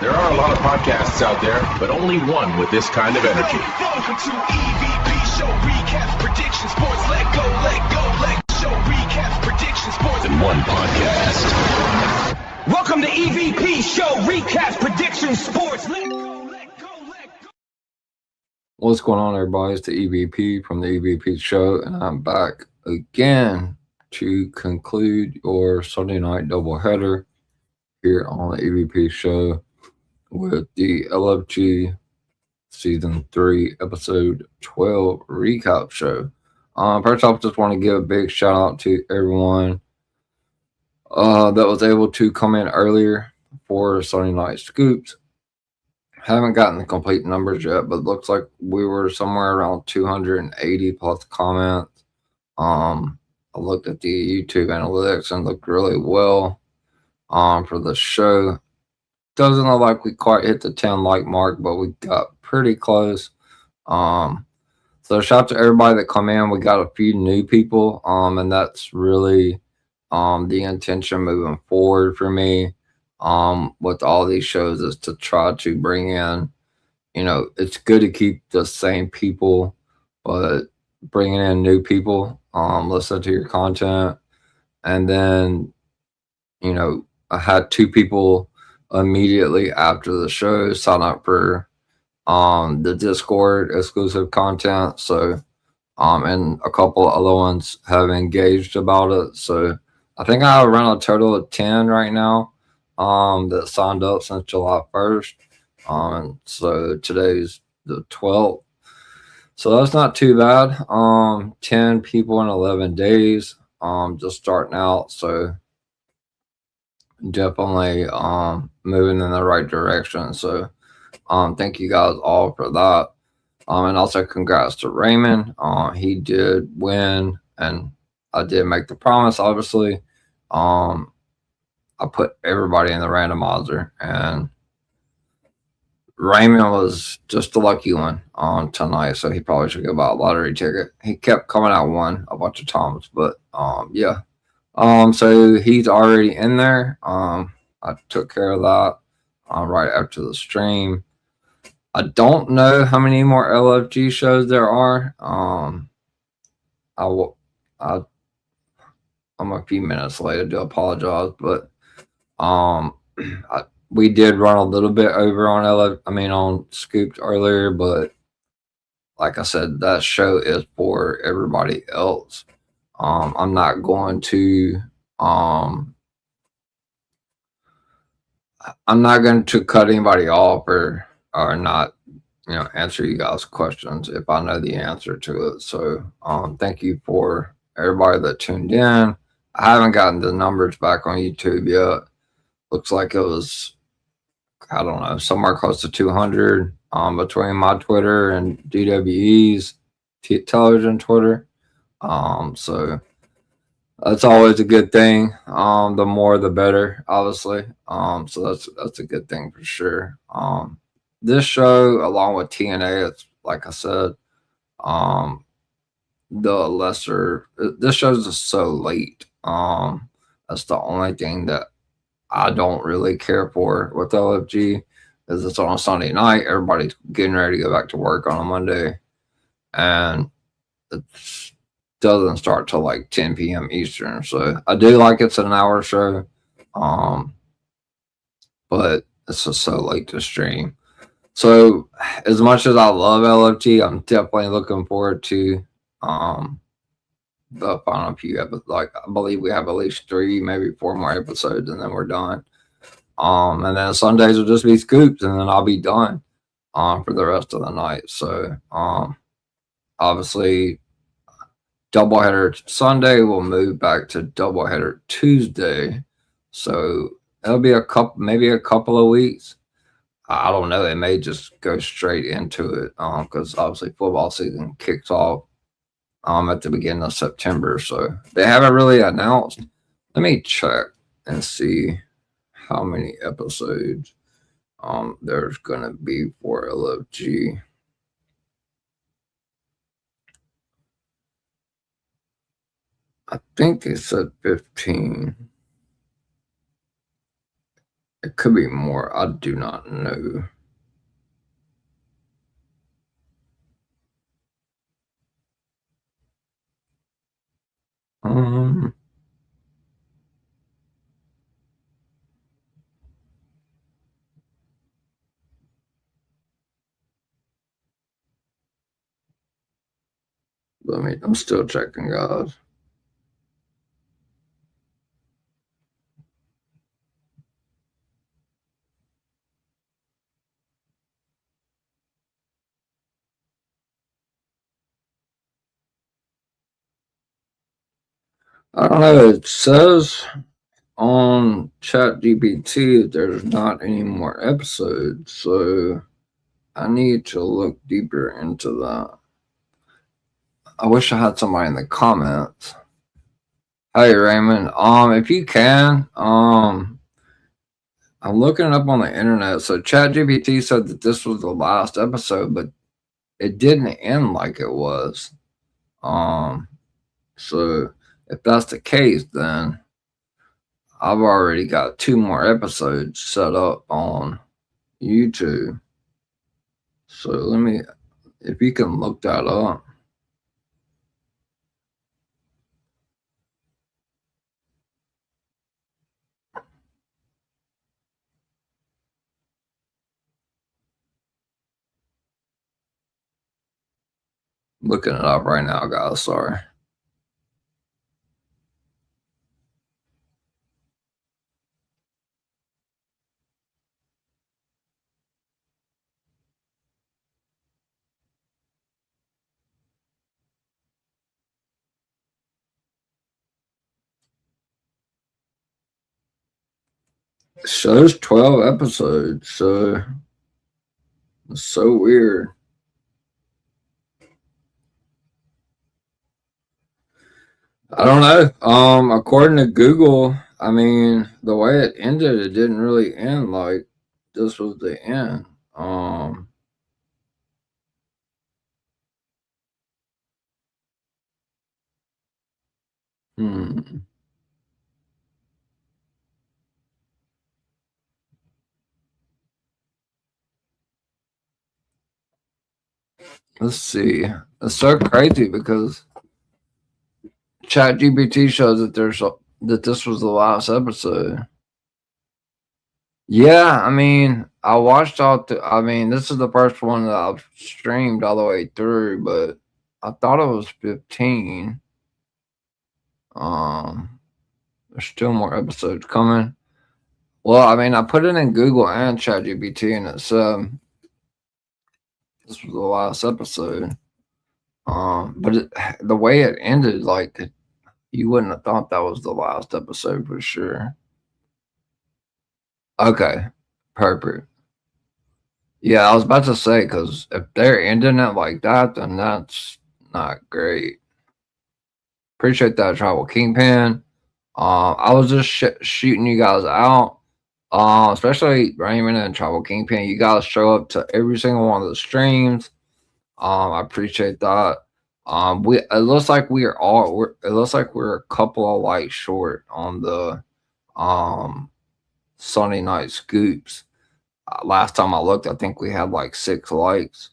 There are a lot of podcasts out there, but only one with this kind of energy. Welcome to EVP Show Recaps, Predictions, Sports. Let go, Show Recaps, Predictions, Sports. In one podcast. Welcome to EVP Show Recaps, Predictions, Sports. Let go. What's going on, everybody? It's the EVP from the EVP Show, and I'm back again to conclude your Sunday night doubleheader here on the EVP Show with the LFG Season 3, Episode 12 recap show. First off, just want to give a big shout out to everyone that was able to come in earlier for Sunday Night Scoops. Haven't gotten the complete numbers yet, but it looks like we were somewhere around 280 plus comments. I looked at the YouTube analytics and looked really well for the show. Doesn't look like we quite hit the 10 like mark, but we got pretty close. So shout out to everybody that come in. We got a few new people, and that's really the intention moving forward for me. With all these shows is to try to bring in, it's good to keep the same people, but bringing in new people, listen to your content. And then, I had two people immediately after the show sign up for the Discord exclusive content. So, and a couple other ones have engaged about it. So I think I have around a total of 10 right now that signed up since July 1st. And so today's the 12th. So that's not too bad. 10 people in 11 days, just starting out. So definitely moving in the right direction. So thank you guys all for that. And also congrats to Raymond. He did win, and I did make the promise, obviously. I put everybody in the randomizer, and Raymond was just the lucky one tonight, so he probably should go buy a lottery ticket. He kept coming out one a bunch of times, but yeah. So he's already in there. I took care of that right after the stream. I don't know how many more LFG shows there are. I'm a few minutes late. I do apologize, but we did run a little bit over on on Scooped earlier, but like I said, that show is for everybody else. I'm not going to cut anybody off or not, answer you guys' questions if I know the answer to it. So thank you for everybody that tuned in. I haven't gotten the numbers back on YouTube yet. Looks like it was, I don't know, somewhere close to 200 between my Twitter and DWE's television Twitter. So that's always a good thing. The more, the better, obviously. So that's a good thing for sure. This show, along with TNA, it's like I said, this show's just so late. That's the only thing that I don't really care for with LFG, is it's on a Sunday night. Everybody's getting ready to go back to work on a Monday, and it doesn't start till like 10 p.m. Eastern. So I do like it's an hour show, but it's just so late to stream. So as much as I love LFG, I'm definitely looking forward to the final few episodes. Like, I believe we have at least 3, maybe 4 more episodes, and then we're done. And then Sundays will just be scoops, and then I'll be done for the rest of the night. So obviously, doubleheader Sunday will move back to doubleheader Tuesday. So it'll be maybe a couple of weeks. I don't know. It may just go straight into it because obviously football season kicks off at the beginning of September. So they haven't really announced. Let me check and see how many episodes there's going to be for LFG. I think they said 15. It Could be more. I do not know. Um, I'm still checking, guys. I don't know. It says on ChatGPT that there's not any more episodes, so I need to look deeper into that. I wish I had somebody in the comments. Hey Raymond, if you can, I'm looking it up on the internet. So ChatGPT said that this was the last episode, but it didn't end like it was. So if that's the case, then I've already got 2 more episodes set up on YouTube. So if you can look that up. Looking it up right now, guys. Sorry. It shows 12 episodes, so it's so weird. I don't know. According to Google, I mean, the way it ended, it didn't really end like this was the end. Hmm. Let's see. It's so crazy because ChatGPT shows that this was the last episode. Yeah, I mean, I watched all. I mean, this is the first one that I've streamed all the way through, but I thought it was 15. Um, there's still more episodes coming. Well, I mean, I put it in Google and ChatGPT, and it said this was the last episode. But the way it ended, like you wouldn't have thought that was the last episode for sure. Okay, perfect. Yeah, I was about to say because if they're ending it like that, then that's not great. Appreciate that, Travel Kingpin. I was just shooting you guys out. Especially Raymond and Travel Kingpin. You guys show up to every single one of the streams. I appreciate that. It looks like it looks like we're a couple of likes short on the Sunday night scoops. Last time I looked, I think we had like 6 likes.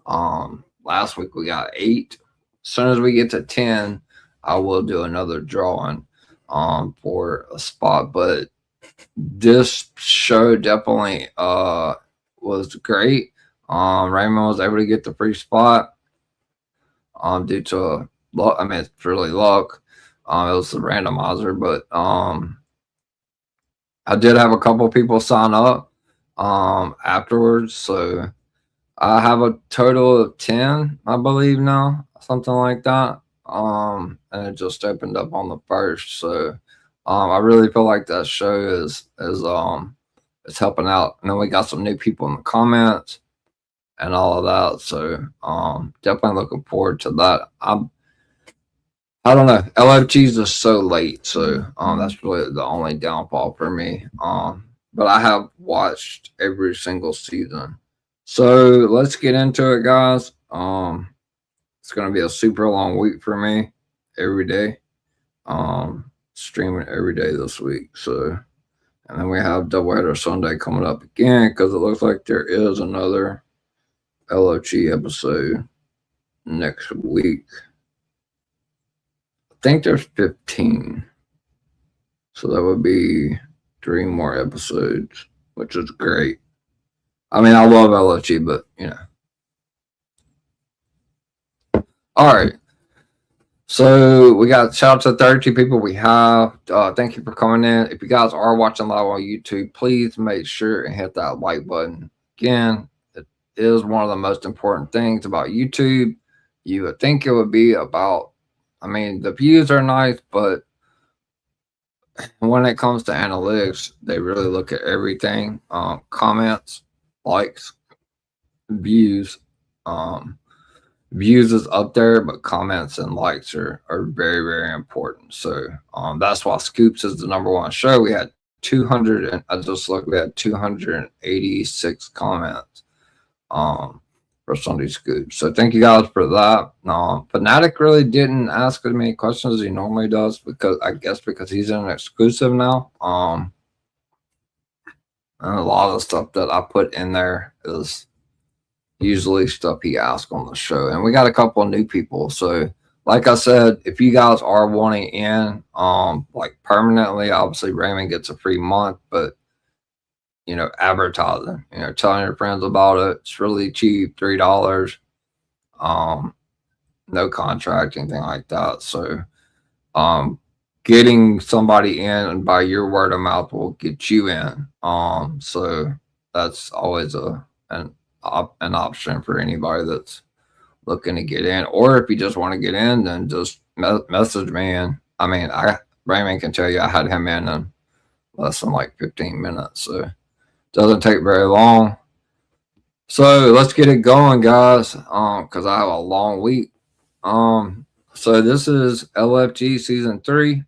Last week we got 8. As soon as we get to 10, I will do another drawing for a spot. But this show definitely was great. Raymond was able to get the free spot due to luck. I mean, it's really luck. It was the randomizer, but I did have a couple people sign up afterwards, so I have a total of 10, I believe now, something like that. And it just opened up on the first, so I really feel like that show is helping out. And then we got some new people in the comments and all of that, so definitely looking forward to that. I don't know. LFG's is so late, so that's really the only downfall for me. But I have watched every single season. So let's get into it, guys. It's gonna be a super long week for me every day. Streaming every day this week. So And then we have Doubleheader Sunday coming up again because it looks like there is another LFG episode next week. I think there's 15. So that would be 3 more episodes, which is great. I mean, I love LFG, but All right. So we got shout out to 32 people we have. Thank you for coming in. If you guys are watching live on YouTube, please make sure and hit that like button. Again, it is one of the most important things about YouTube. You would think it would be about, I mean, the views are nice, but when it comes to analytics, they really look at everything. Comments, likes, views. Views is up there, but comments and likes are very, very important. So that's why Scoops is the #1 show. We had 200, and I just looked, we had 286 comments for Sunday Scoops. So thank you guys for that. Fanatic really didn't ask as many questions as he normally does, because I guess because he's in an exclusive now. And a lot of the stuff that I put in there is usually stuff he asks on the show. And we got a couple of new people. So like I said, if you guys are wanting in, like permanently, obviously Raymond gets a free month, but advertising, telling your friends about it. It's really cheap, $3. No contract, anything like that. So getting somebody in and by your word of mouth will get you in. So that's always an option for anybody that's looking to get in. Or if you just want to get in, then just message me. And I mean, Raymond can tell you I had him in less than like 15 minutes. So it doesn't take very long. So let's get it going, guys, because I have a long week. So this is LFG Season 3,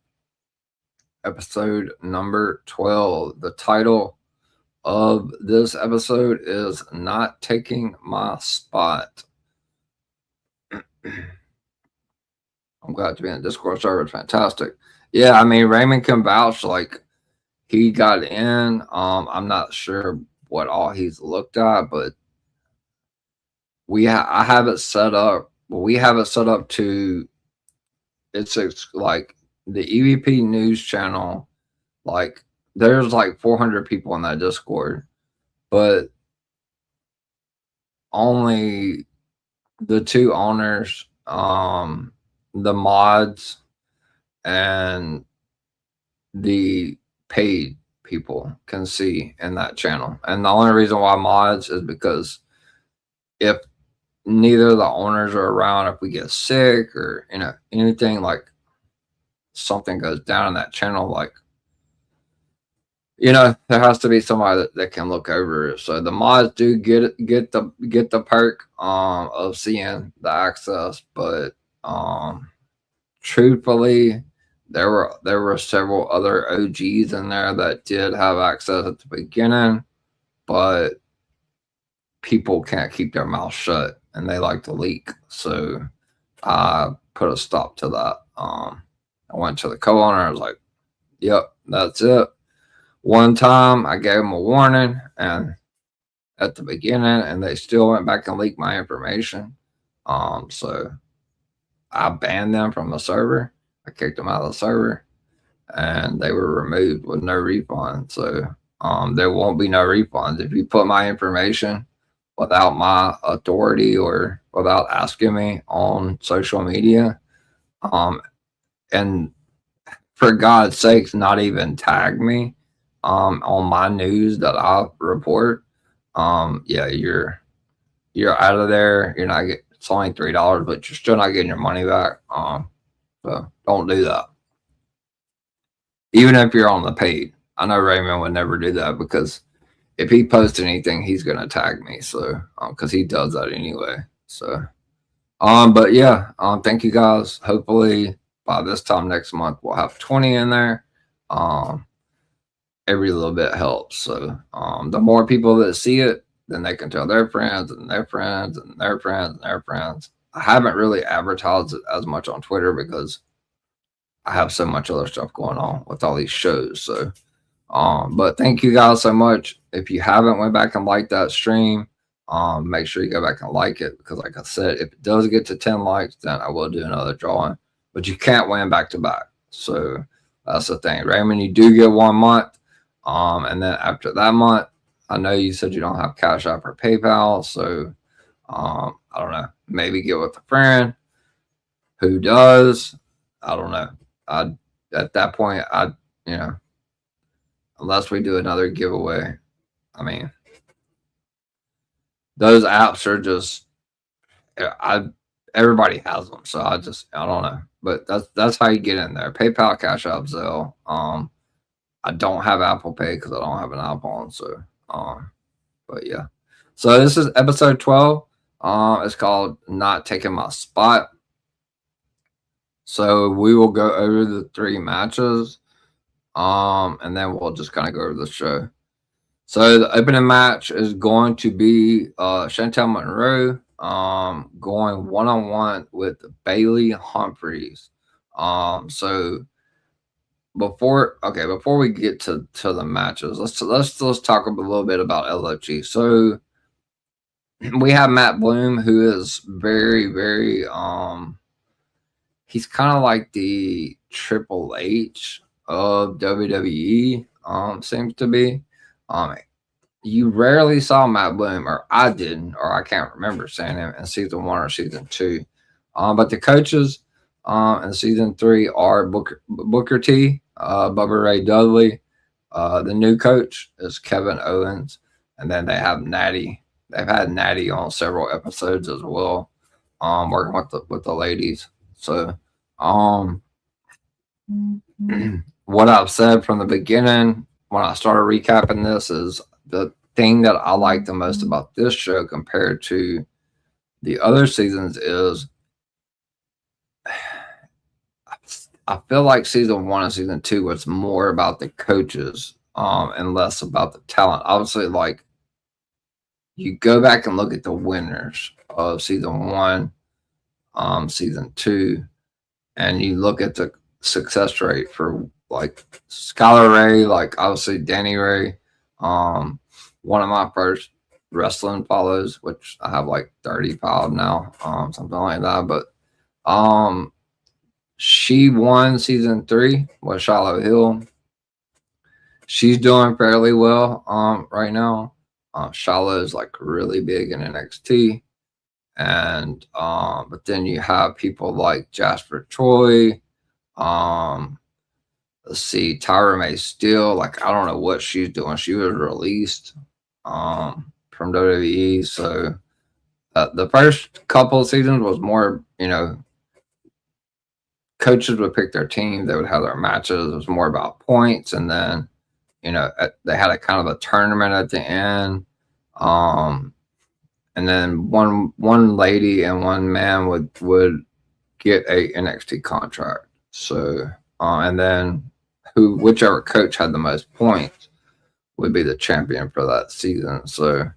episode number 12. The title of this episode is Not Taking My Spot. I'm glad to be in the Discord server. It's fantastic. Yeah, I mean, Raymond can vouch, like, he got in. I'm not sure what all he's looked at, but I have it set up. We have it set up to, it's like the EVP news channel. Like, there's like 400 people in that Discord, but only the 2 owners, the mods, and the paid people can see in that channel. And the only reason why mods is because if neither of the owners are around, if we get sick or anything, like something goes down in that channel, like there has to be somebody that can look over it. So the mods do get the perk of seeing the access, but truthfully, there were several other OGs in there that did have access at the beginning, but people can't keep their mouth shut and they like to leak. So I put a stop to that. I went to the co-owner. I was like, yep, that's it. One time I gave them a warning and at the beginning, and they still went back and leaked my information. So I banned them from the server. I kicked them out of the server, and they were removed with no refund. So there won't be no refunds if you put my information without my authority or without asking me on social media. And for God's sakes, not even tag me on my news that I report. Yeah, you're out of there. You're not getting, it's only $3, but you're still not getting your money back. So don't do that. Even if you're on the paid. I know Raymond would never do that, because if he posts anything, he's gonna tag me. So because he does that anyway. So but yeah, thank you guys. Hopefully by this time next month we'll have 20 in there. Every little bit helps. So the more people that see it, then they can tell their friends and their friends and their friends and their friends. I haven't really advertised it as much on Twitter because I have so much other stuff going on with all these shows. So But thank you guys so much. If you haven't went back and liked that stream, make sure you go back and like it, because like I said, if it does get to 10 likes, then I will do another drawing. But you can't win back to back. So that's the thing. Raymond, you do get 1 month. And then after that month, I know you said you don't have Cash App or PayPal, so I don't know. Maybe get with a friend who does. I don't know. At that point, unless we do another giveaway, I mean, those apps are just, everybody has them, so I don't know. But that's how you get in there. PayPal, Cash App, Zelle. I don't have Apple Pay because I don't have an iPhone, so but yeah. So this is episode 12. It's called Not Taking My Spot. So we will go over the 3 matches, and then we'll just kind of go over the show. So the opening match is going to be Chantel Monroe going one-on-one with Bailey Humphreys. So before we get to the matches, let's talk a little bit about LFG. So we have Matt Bloom, who is very, very he's kind of like the Triple H of WWE, seems to be. You rarely saw Matt Bloom, or I didn't, or I can't remember seeing him in season 1 or season 2. But the coaches in season 3 are Booker T, Bubba Ray Dudley. The new coach is Kevin Owens, and then they have Natty. They've had Natty on several episodes as well, working with the ladies. So, what I've said from the beginning when I started recapping this is the thing that I like the most about this show compared to the other seasons is I feel like season 1 and season 2 was more about the coaches and less about the talent. Obviously, like, you go back and look at the winners of season 1, season 2, and you look at the success rate for like Skylar Ray, like obviously Danny Ray, one of my first wrestling follows, which I have like 35 now, something like that. But she won season 3 with Shiloh Hill. She's doing fairly well right now. Shiloh is like really big in NXT. And but then you have people like Jasper Troy, let's see, Tyra May Steele. Like, I don't know what she's doing. She was released from WWE. So the first couple of seasons was more, coaches would pick their team. They would have their matches. It was more about points. And then, they had a kind of a tournament at the end. And then one lady and one man would get a NXT contract. So, and then whichever coach had the most points would be the champion for that season. So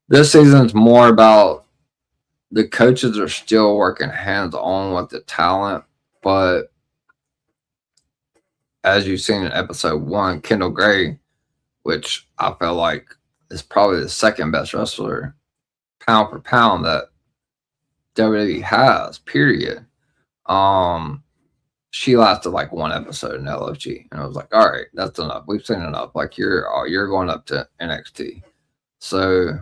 this season's more about the coaches are still working hands-on with the talent, but as you've seen in episode 1, Kendall Gray, which I feel like is probably the second best wrestler pound for pound that WWE has, period. She lasted like 1 episode in LFG, and I was like, all right, that's enough. We've seen enough. Like, you're going up to NXT. So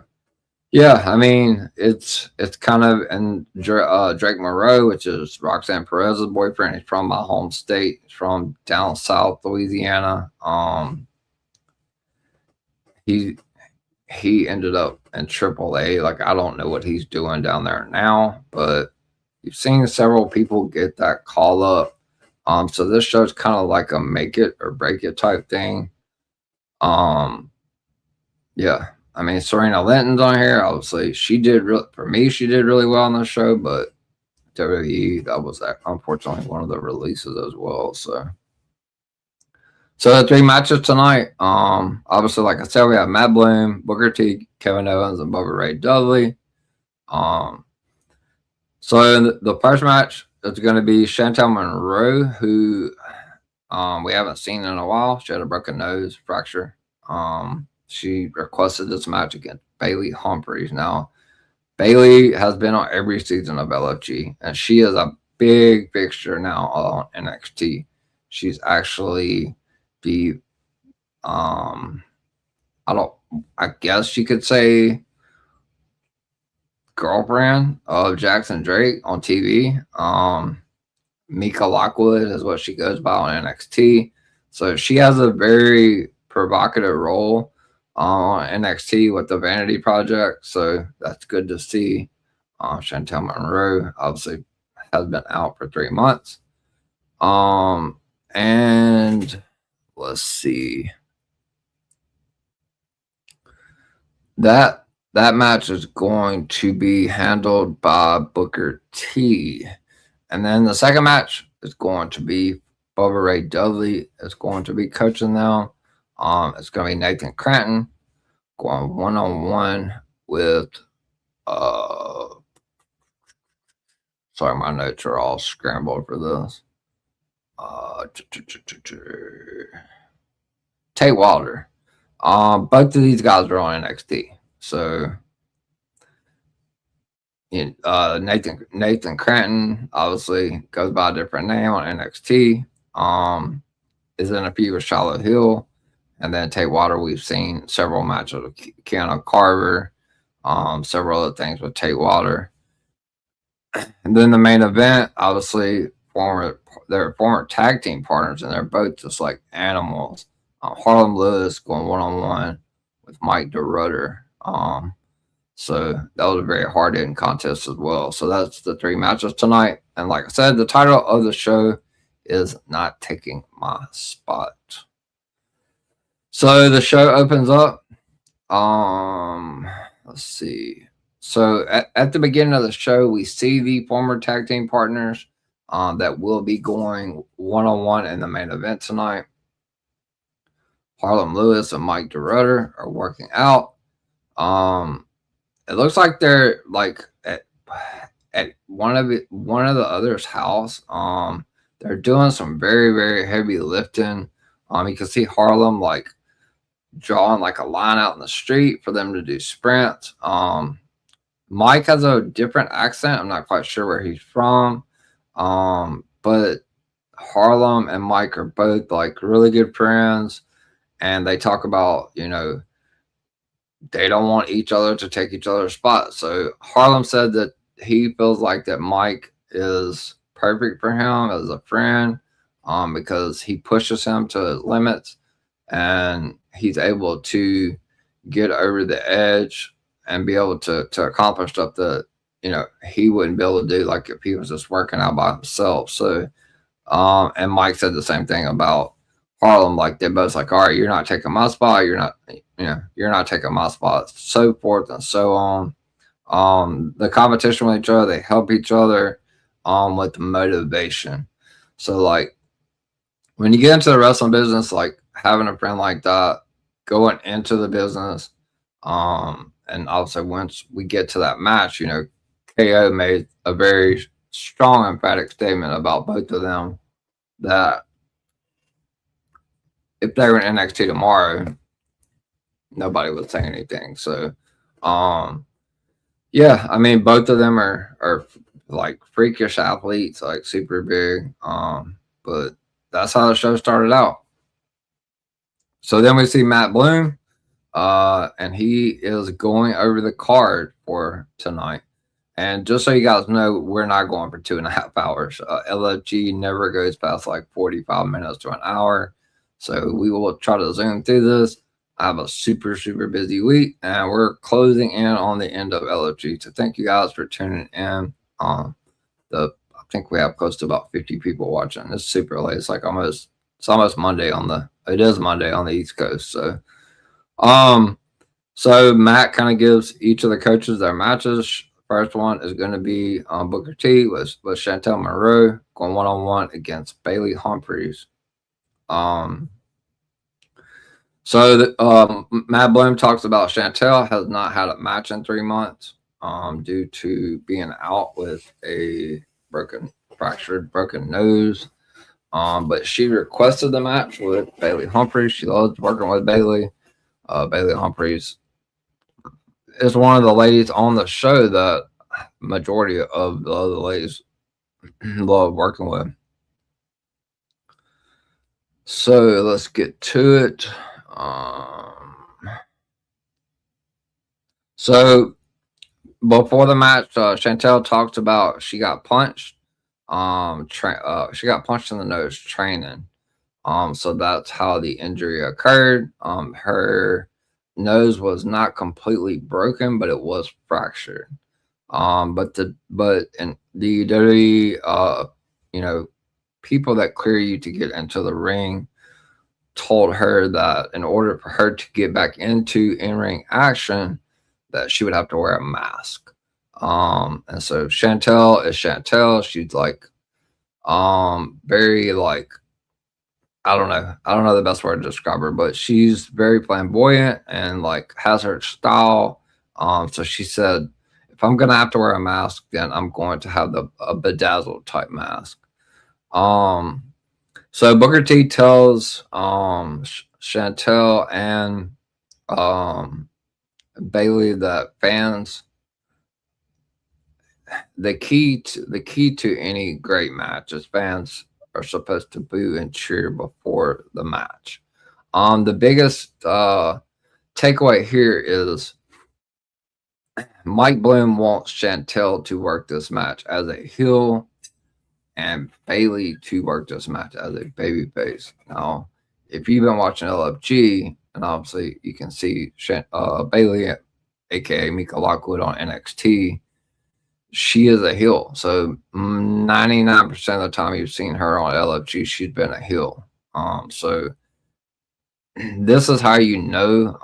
yeah, I mean, it's kind of, and Drake Moreau, which is Roxanne Perez's boyfriend. He's from my home state. He's from down south Louisiana. He ended up in AAA. Like, I don't know what he's doing down there now, but you've seen several people get that call up. So this show's kind of like a make it or break it type thing. Yeah. I mean, Serena Linton's on here. Obviously, she did really well on the show, but WWE, that was unfortunately one of the releases as well. So the 3 matches tonight. Obviously, like I said, we have Matt Bloom, Booker T, Kevin Owens, and Bubba Ray Dudley. So the first match is going to be Chantel Monroe, who We haven't seen in a while. She had a broken nose fracture. She requested this match against Bailey Humphries. Now, Bailey has been on every season of LFG, and she is a big fixture now on NXT. She's actually the I guess you could say girlfriend of Jackson Drake on TV. Mika Lockwood is what she goes by on NXT. So she has a very provocative role on NXT with the Vanity Project. So that's good to see. Chantel Monroe obviously has been out for 3 months. And let's see. That match is going to be handled by Booker T. And then the second match is going to be Bubba Ray Dudley is going to be coaching them. It's going to be Nathan Cranton going one-on-one with sorry, my notes are all scrambled for this. Tate Wilder. Both of these guys are on NXT. So Nathan Cranton obviously goes by a different name on NXT. Is in a feud with Charlotte Hill, and then Tate Wilder. We've seen several matches with Keanu Carver, several other things with Tate Wilder, and then the main event. Obviously, they're former tag team partners, and they're both just like animals. Harlem Lewis going one-on-one with Mike DeRutter. So that was a very hard-hitting contest as well. So that's the 3 matches tonight. And like I said, the title of the show is Not Taking My Spot. So the show opens up. Let's see. So at the beginning of the show, we see the former tag team partners that will be going one-on-one in the main event tonight. Harlem Lewis and Mike DeRutter are working out. It looks like they're like at one of the other's house. They're doing some very, very heavy lifting. You can see Harlem like drawing like a line out in the street for them to do sprints. Mike has a different accent. I'm not quite sure where he's from. But Harlem and Mike are both like really good friends. And they talk about, they don't want each other to take each other's spot. So Harlem said that he feels like that Mike is perfect for him as a friend because he pushes him to his limits and he's able to get over the edge and be able to accomplish stuff that, he wouldn't be able to do like if he was just working out by himself. So, and Mike said the same thing about Harlem, like they're both like, all right, you're not taking my spot, you're not taking my spot, so forth and so on. The competition with each other, they help each other with motivation. So like when you get into the wrestling business, like having a friend like that going into the business, and also once we get to that match, KO made a very strong emphatic statement about both of them that if they were in NXT tomorrow, nobody would say anything. So, yeah, I mean, both of them are like freakish athletes, like super big. But that's how the show started out. So then we see Matt Bloom, and he is going over the card for tonight. And just so you guys know, we're not going for 2.5 hours. LFG never goes past like 45 minutes to an hour. So we will try to zoom through this. I have a super, super busy week, and we're closing in on the end of LFG. So thank you guys for tuning in. I think we have close to about 50 people watching. It's super late. It's like almost Monday it is Monday on the East Coast. So, so Matt kind of gives each of the coaches their matches. First one is going to be Booker T with Chantel Monroe going one-on-one against Bailey Humphries. So Matt Bloom talks about Chantel has not had a match in 3 months due to being out with a broken nose. But she requested the match with Bailey Humphries. She loves working with Bailey. Bailey Humphries is one of the ladies on the show that majority of the other ladies love working with. So let's get to it. So before the match, Chantel talks about she got punched. She got punched in the nose training. So that's how the injury occurred. Her nose was not completely broken, but it was fractured. But in the WWE, you know, people that clear you to get into the ring told her that in order for her to get back into in-ring action, that she would have to wear a mask. And so Chantel is Chantel. She's like, very like, I don't know the best word to describe her, but she's very flamboyant and like has her style. So she said, if I'm gonna have to wear a mask, then I'm going to have a bedazzled type mask. So Booker T tells Chantel and Bailey that fans, the key to any great match is fans are supposed to boo and cheer before the match. The biggest takeaway here is Mike Bloom wants Chantel to work this match as a heel and Bailey to work this match as a babyface. Now, if you've been watching LFG, and obviously you can see Bailey, aka Mika Lockwood, on NXT, she is a heel. So 99% of the time you've seen her on LFG, she's been a heel. So this is how you know,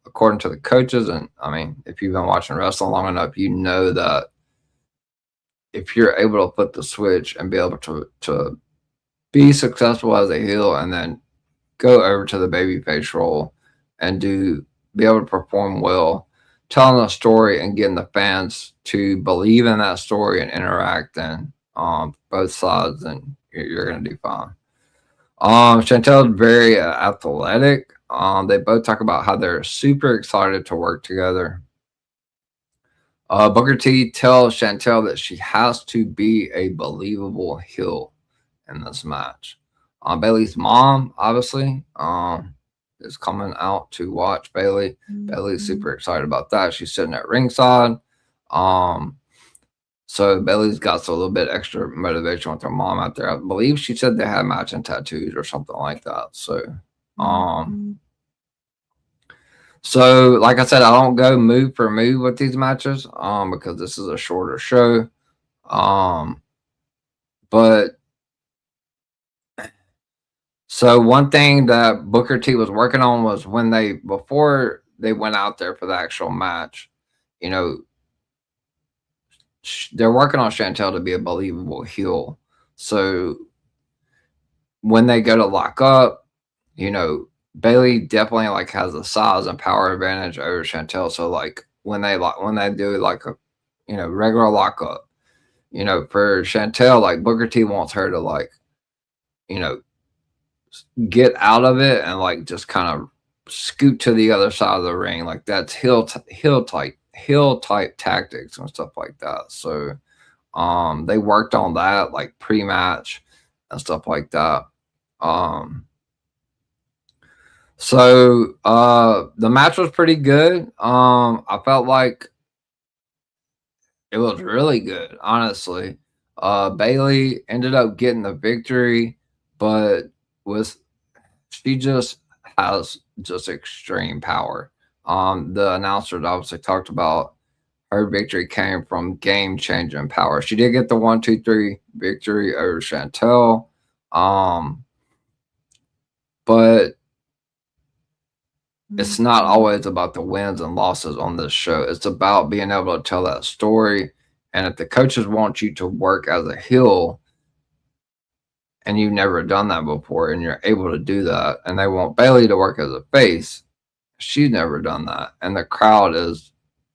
according to the coaches, and I mean, if you've been watching wrestling long enough, you know that if you're able to flip the switch and be able to be successful as a heel and then go over to the babyface role and be able to perform well, telling a story and getting the fans to believe in that story and interact in both sides, and you're going to do fine. Chantel is very athletic. They both talk about how they're super excited to work together. Booker T tells Chantel that she has to be a believable heel in this match. Bailey's mom, obviously, is coming out to watch Bailey. Bailey's super excited about that. She's sitting at ringside. So Bailey's got a little bit extra motivation with her mom out there. I believe she said they had matching tattoos or something like that. So, so like I said, I don't go move for move with these matches, because this is a shorter show. But so one thing that Booker T was working on was before they went out there for the actual match, you know, they're working on Chantel to be a believable heel. So when they go to lock up, you know, Bailey definitely like has a size and power advantage over Chantel. So like when they do like a, you know, regular lockup, you know, for Chantel, like Booker T wants her to like, you know, get out of it and like just kind of scoot to the other side of the ring. Like that's heel type tactics and stuff like that. So they worked on that like pre-match and stuff like that. So the match was pretty good. I felt like it was really good, honestly. Bailey ended up getting the victory, but she just has just extreme power. The announcers obviously talked about her victory came from game-changing power. She did get the 1-2-3 victory over Chantel, but it's not always about the wins and losses on this show. It's about being able to tell that story. And if the coaches want you to work as a heel and you've never done that before and you're able to do that, and they want Bailey to work as a face, she's never done that, and the crowd is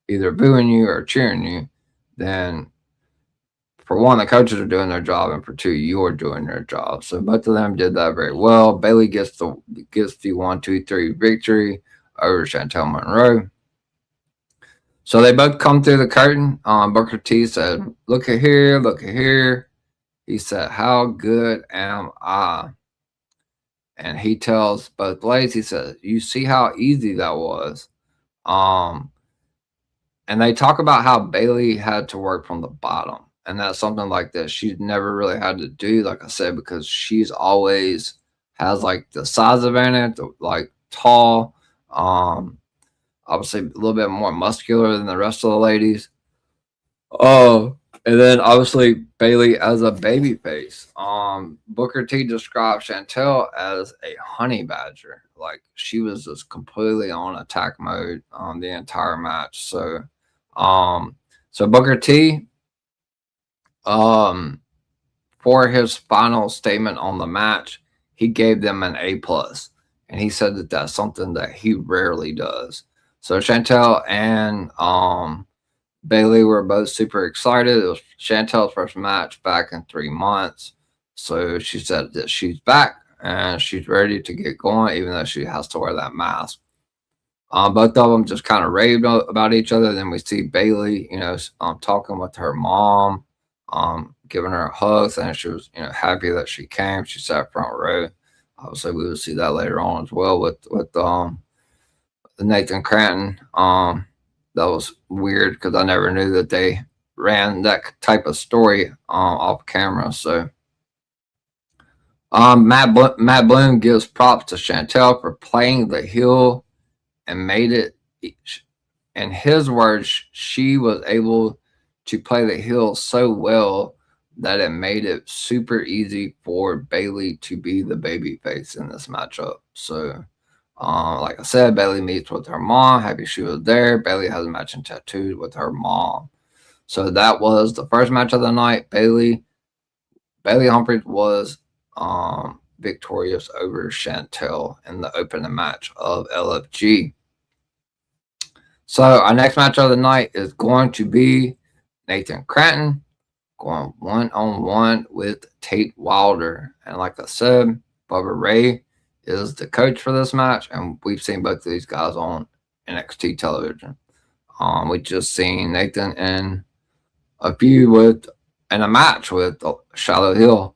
either booing you or cheering you, then for one, the coaches are doing their job, and for two, you're doing your job. So both of them did that very well. Bailey gets the 1-2-3 victory over Chantel Monroe. So they both come through the curtain. Booker T said, "Look at here, look at here." He said, "How good am I?" And he tells both blades, he says, "You see how easy that was." And they talk about how Bailey had to work from the bottom. And that's something like this she's never really had to do, like I said, because she's always has like the size advantage, like tall, obviously a little bit more muscular than the rest of the ladies. Oh, and then obviously Bailey as a baby face. Booker T described Chantel as a honey badger. Like she was just completely on attack mode the entire match. So Booker T, for his final statement on the match, he gave them an A+, and he said that that's something that he rarely does. So Chantel and Bailey were both super excited. It was Chantel's first match back in 3 months. So she said that she's back and she's ready to get going, even though she has to wear that mask. Both of them just kind of raved about each other. Then we see Bailey, talking with her mom, giving her a hug, and she was, happy that she came. She sat front row. Obviously, we will see that later on as well with Nathan Cranton. That was weird because I never knew that they ran that type of story off camera. So Matt Bloom gives props to Chantel for playing the heel and made it, in his words, she was able to play the heel so well that it made it super easy for Bailey to be the baby face in this matchup. So like I said, Bailey meets with her mom. Happy she was there. Bailey has a matching tattoo with her mom. So that was the first match of the night. Bailey Humphries was victorious over Chantel in the opening match of LFG. So our next match of the night is going to be Nathan Cranton going one-on-one with Tate Wilder. And like I said, Bubba Ray is the coach for this match, and we've seen both of these guys on NXT television. We just seen Nathan in a match with Shallow Hill.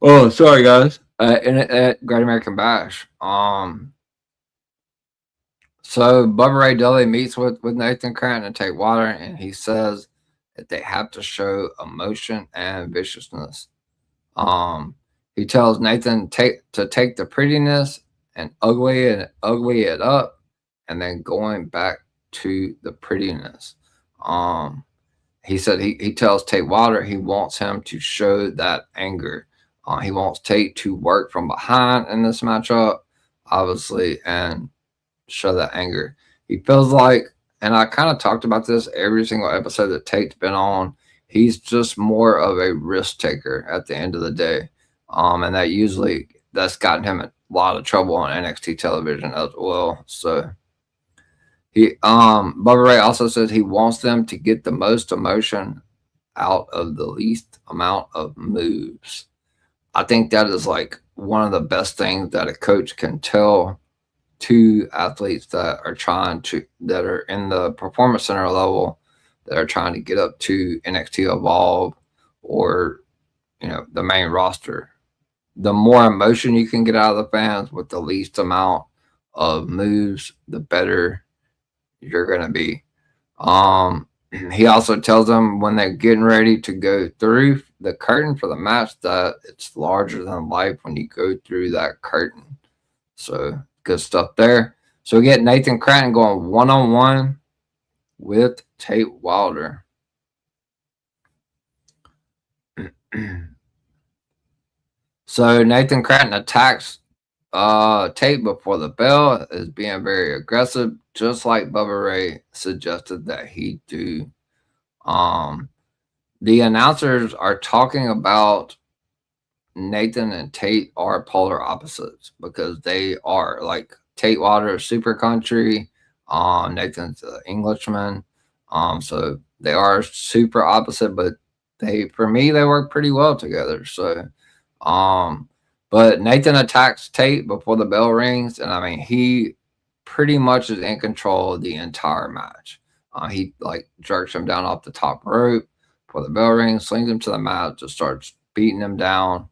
Oh, sorry guys. At Great American Bash. So Bubba Ray Dudley meets with Nathan Cranton and Tate Wilder, and he says that they have to show emotion and viciousness. He tells Nathan to take the prettiness and ugly it up, and then going back to the prettiness. He said he tells Tate Wilder he wants him to show that anger. He wants Tate to work from behind in this matchup, obviously, and show that anger. He feels like, and I kind of talked about this every single episode that Tate's been on, he's just more of a risk taker at the end of the day. And that's gotten him in a lot of trouble on NXT television as well. So Bubba Ray also says he wants them to get the most emotion out of the least amount of moves. I think that is like one of the best things that a coach can tell to athletes that are in the performance center level, that are trying to get up to NXT Evolve or the main roster. The more emotion you can get out of the fans with the least amount of moves, the better you're going to be. He also tells them when they're getting ready to go through the curtain for the match that it's larger than life when you go through that curtain. So good stuff there. So we get Nathan Cranton going one-on-one with Tate Wilder. So Nathan Cranton attacks Tate before the bell, is being very aggressive, just like Bubba Ray suggested that he do. The announcers are talking about Nathan and Tate are polar opposites because they are, like, Tate Wilder is super country, Nathan's an Englishman, so they are super opposite, but for me, they work pretty well together. So, but Nathan attacks Tate before the bell rings, and I mean, he pretty much is in control of the entire match. He like jerks him down off the top rope before the bell rings, slings him to the mat, just starts beating him down.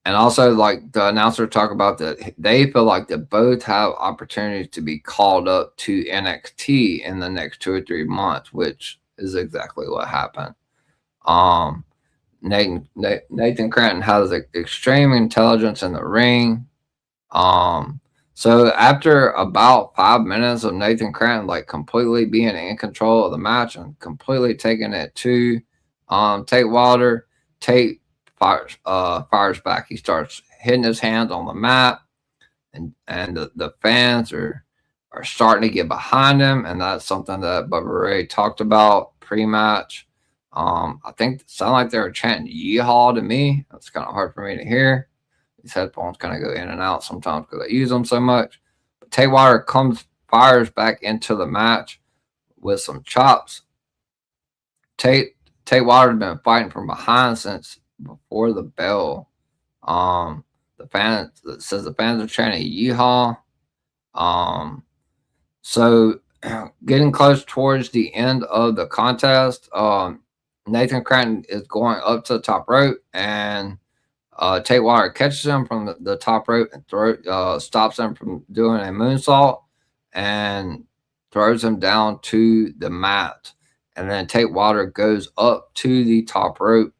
And also, like the announcer talk about that, they feel like they both have opportunities to be called up to NXT in the next 2 or 3 months, which is exactly what happened. Nathan Cranton has extreme intelligence in the ring. So after about 5 minutes of Nathan Cranton like completely being in control of the match and completely taking it to Tate Wilder, Tate fires back. He starts hitting his hands on the mat, and the fans are starting to get behind him, and that's something that Bubba Ray talked about pre-match. I think it sounded like they were chanting "Yeehaw" to me. That's kind of hard for me to hear. These headphones kind of go in and out sometimes because I use them so much. But Tate Wilder fires back into the match with some chops. Tate Wilder's been fighting from behind since before the bell. The fans says the fans are chanting "Yeehaw." So getting close towards the end of the contest, Nathan Cranton is going up to the top rope, and Tate Wilder catches him from the top rope and stops him from doing a moonsault and throws him down to the mat. And then Tate Wilder goes up to the top rope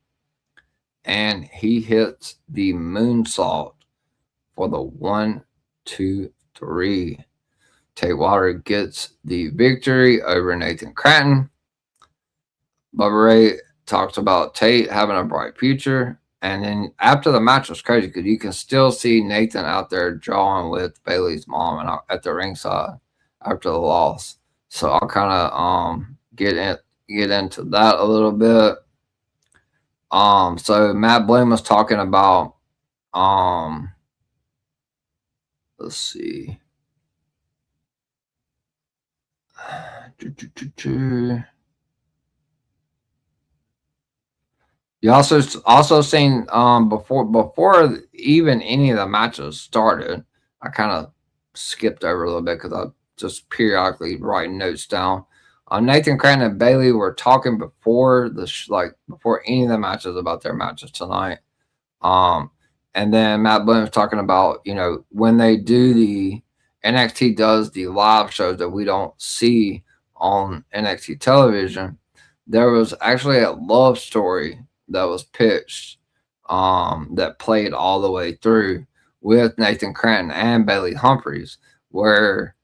and he hits the moonsault for the 1, 2, 3. Tate Wilder gets the victory over Nathan Cranton. Bubba Ray talks about Tate having a bright future. And then after the match was crazy because you can still see Nathan out there drawing with Bailey's mom and at the ringside after the loss. So I'll kind of get into that a little bit. So Matt Bloom was talking about let's see. You also seen before even any of the matches started. I kind of skipped over a little bit because I just periodically writing notes down. Nathan Cranton and Bailey were talking before before any of the matches about their matches tonight. And then Matt Bloom was talking about when they do the NXT does the live shows that we don't see on NXT television. There was actually a love story that was pitched that played all the way through with Nathan Cranton and Bailey Humphries, where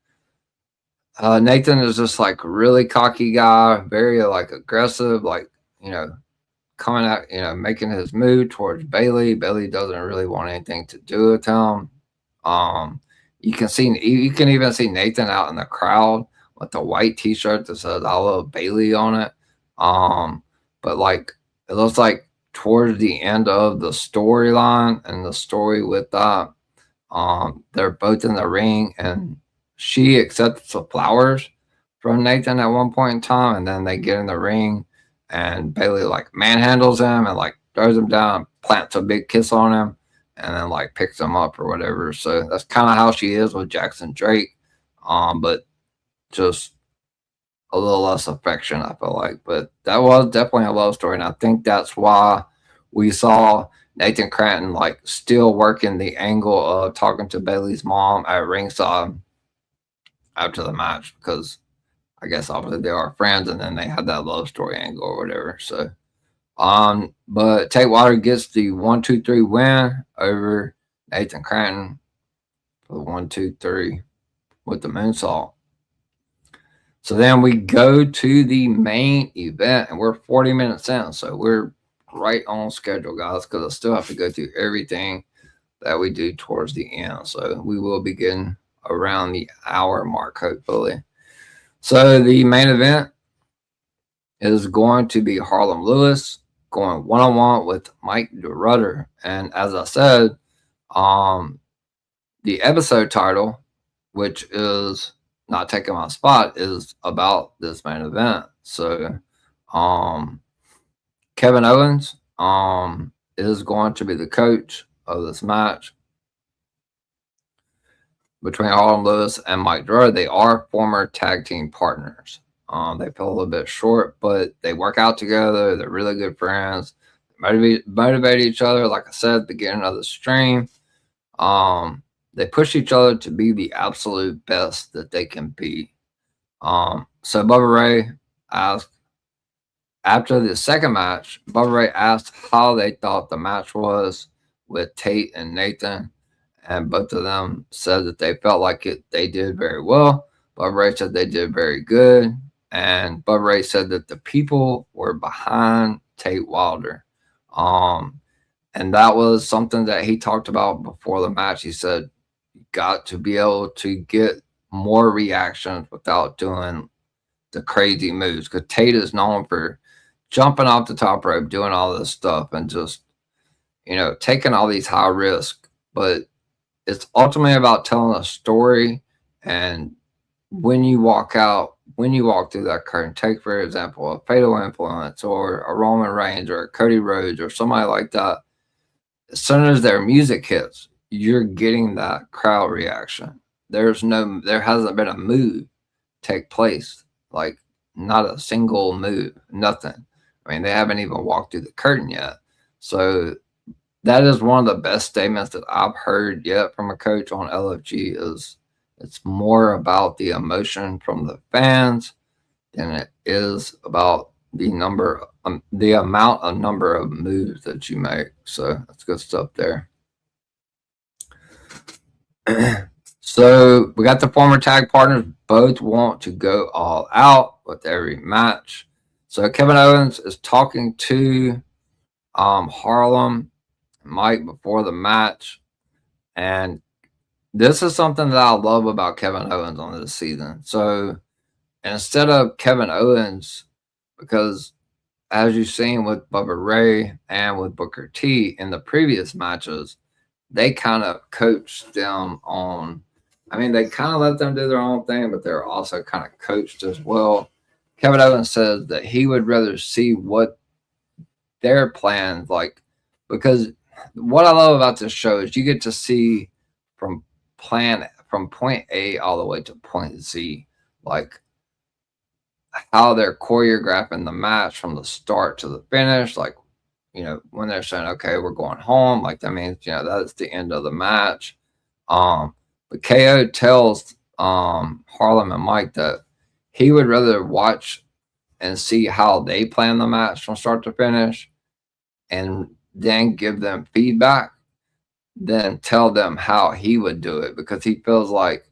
Nathan is just like a really cocky guy, very like aggressive, like coming out, making his move towards Bailey. Bailey doesn't really want anything to do with him. You can even see Nathan out in the crowd with the white T-shirt that says "I love Bailey" on it. But like it looks like towards the end of the storyline and the story with that, they're both in the ring and she accepts the flowers from Nathan at one point in time, and then they get in the ring and Bailey like manhandles him and like throws him down, plants a big kiss on him, and then like picks him up or whatever. So that's kind of how she is with Jackson Drake, but just a little less affection, I feel like. But that was definitely a love story, and I think that's why we saw Nathan Cranton like still working the angle of talking to Bailey's mom at ringside after the match, because I guess obviously they are friends, and then they had that love story angle or whatever. So, but Tate Wilder gets the 1, 2, 3 win over Nathan Cranton for the 1, 2, 3 with the moonsault. So then we go to the main event, and we're 40 minutes in, so we're right on schedule, guys, because I still have to go through everything that we do towards the end. So we will be getting around the hour mark, hopefully. So the main event is going to be Harlem Lewis going one-on-one with Mike DeRutter. And as I said, the episode title, which is Not Taking My Spot, is about this main event. So Kevin Owens is going to be the coach of this match between Harlem Lewis and Mike Dro. They are former tag team partners. They fell a little bit short, but they work out together. They're really good friends. Motivate each other. Like I said at the beginning of the stream, they push each other to be the absolute best that they can be. So Bubba Ray asked, after the second match, Bubba Ray asked how they thought the match was with Tate and Nathan, and both of them said that they felt like they did very well. Bubba Ray said they did very good, and Bubba Ray said that the people were behind Tate Wilder. And that was something that he talked about before the match. He said, you got to be able to get more reactions without doing the crazy moves, because Tate is known for jumping off the top rope, doing all this stuff, and just, taking all these high risks. But it's ultimately about telling a story. And when you walk through that curtain, take, for example, a Fatal Influence or a Roman Reigns or a Cody Rhodes or somebody like that, as soon as their music hits, you're getting that crowd reaction. There hasn't been a move take place, like not a single move, nothing. I mean, they haven't even walked through the curtain yet. So that is one of the best statements that I've heard yet from a coach on LFG. Is it's more about the emotion from the fans than it is about the amount of number of moves that you make. So that's good stuff there. So we got the former tag partners. Both want to go all out with every match. So Kevin Owens is talking to Harlem Mike before the match, and this is something that I love about Kevin Owens on this season. So instead of Kevin Owens, because as you've seen with Bubba Ray and with Booker T in the previous matches, they kind of coached them on, they kind of let them do their own thing, but they're also kind of coached as well. Kevin Owens says that he would rather see what their plans like, because what I love about this show is you get to see from point A all the way to point Z, like how they're choreographing the match from the start to the finish. Like, when they're saying, okay, we're going home, like that means, that's the end of the match. But KO tells Harlem and Mike that he would rather watch and see how they plan the match from start to finish and then give them feedback than tell them how he would do it, because he feels like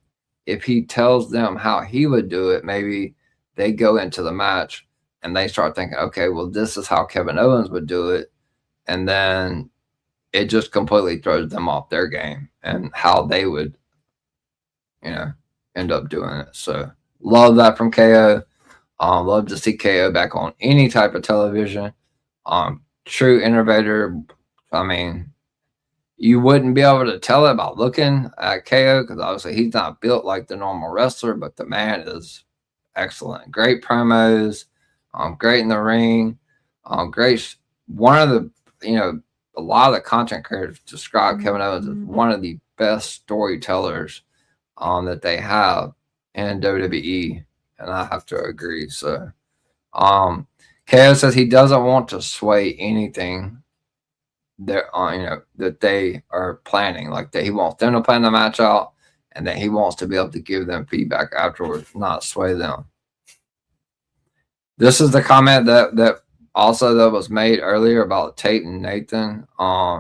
if he tells them how he would do it, maybe they go into the match and they start thinking, okay, well, this is how Kevin Owens would do it. And then it just completely throws them off their game and how they would, end up doing it. So love that from KO. Love to see KO back on any type of television. True innovator. You wouldn't be able to tell it by looking at KO, because obviously he's not built like the normal wrestler, but the man is excellent. Great promos, great in the ring, great. One of the, a lot of the content creators describe Kevin Owens as one of the best storytellers that they have in WWE, and I have to agree. So, KO says he doesn't want to sway anything that they are planning, like that he wants them to plan the match out, and that he wants to be able to give them feedback afterwards, not sway them. This is the comment that was made earlier about Tate and Nathan.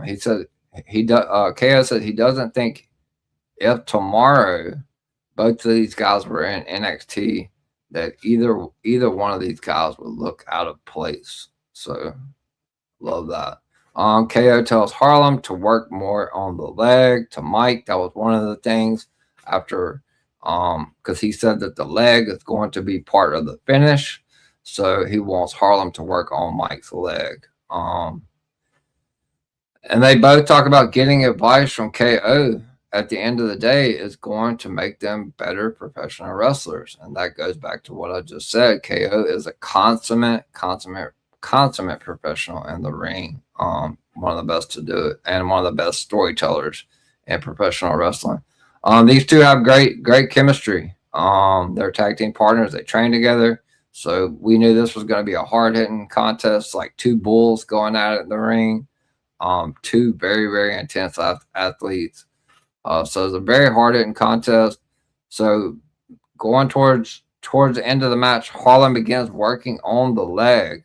He said KO said he doesn't think if tomorrow both of these guys were in NXT that either one of these guys would look out of place. So love that. KO tells Harlem to work more on the leg. To Mike, that was one of the things after, because he said that the leg is going to be part of the finish. So he wants Harlem to work on Mike's leg. And they both talk about getting advice from KO. at the end of the day is going to make them better professional wrestlers. And that goes back to what I just said. KO is a consummate professional in the ring. One of the best to do it, and one of the best storytellers in professional wrestling. These two have great chemistry. They're tag team partners. They train together. So we knew this was going to be a hard hitting contest, like two bulls going at it in the ring. Two very intense athletes. So it's a very hard hitting contest. So going towards the end of the match, Harlan begins working on the leg,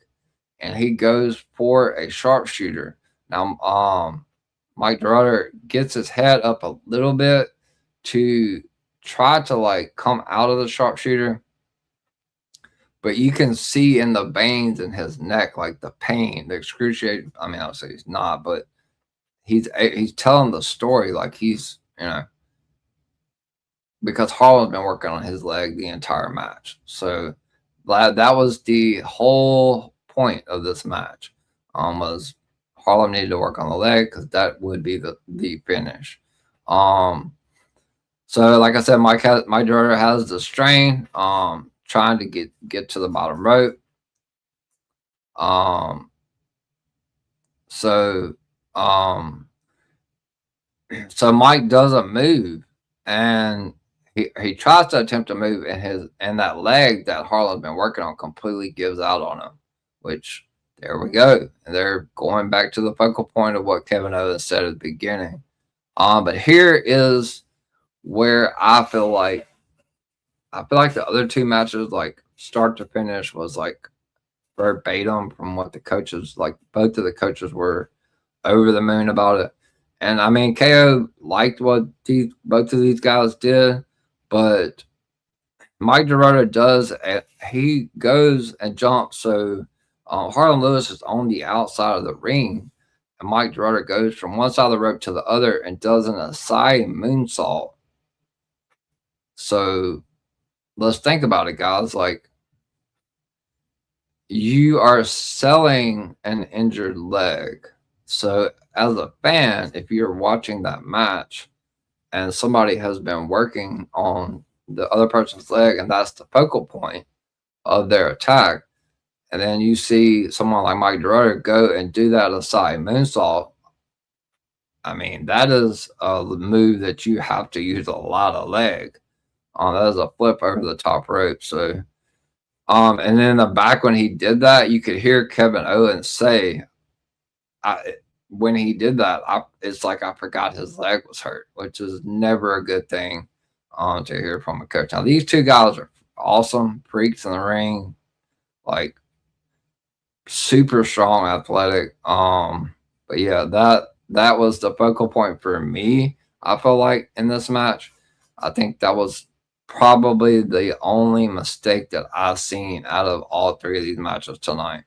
and he goes for a sharpshooter. Now, Mike DeRutter gets his head up a little bit to try to like come out of the sharpshooter, but you can see in the veins in his neck, like the pain, the excruciating. I mean, obviously he's not, but he's telling the story like he's, because Harlan's been working on his leg the entire match. So that was the whole point of this match. Was Harlan needed to work on the leg because that would be the finish. So like I said, Mike DeRutter has the strain, trying to get to the bottom rope. So Mike does a move, and he tries to attempt to move, and that leg that Harlan's been working on completely gives out on him, which there we go. And they're going back to the focal point of what Kevin Owens said at the beginning. But here is where I feel like the other two matches, like start to finish, was like verbatim from what the coaches, like both of the coaches were over the moon about it. And I mean, KO liked what both of these guys did, but Mike DeRutter does, he goes and jumps. So Harlan Lewis is on the outside of the ring, and Mike DeRutter goes from one side of the rope to the other and does an Asai moonsault. So let's think about it, guys. Like, you are selling an injured leg. So as a fan, if you're watching that match and somebody has been working on the other person's leg, and that's the focal point of their attack, and then you see someone like Mike DeRutter go and do that Asai moonsault, I mean, that is a move that you have to use a lot of leg. That is a flip over the top rope. So, and then in the back when he did that, you could hear Kevin Owens say, when he did that, it's like I forgot his leg was hurt, which is never a good thing to hear from a coach. Now, these two guys are awesome freaks in the ring, like super strong, athletic. But yeah, that was the focal point for me. I feel like in this match, I think that was probably the only mistake that I've seen out of all three of these matches tonight.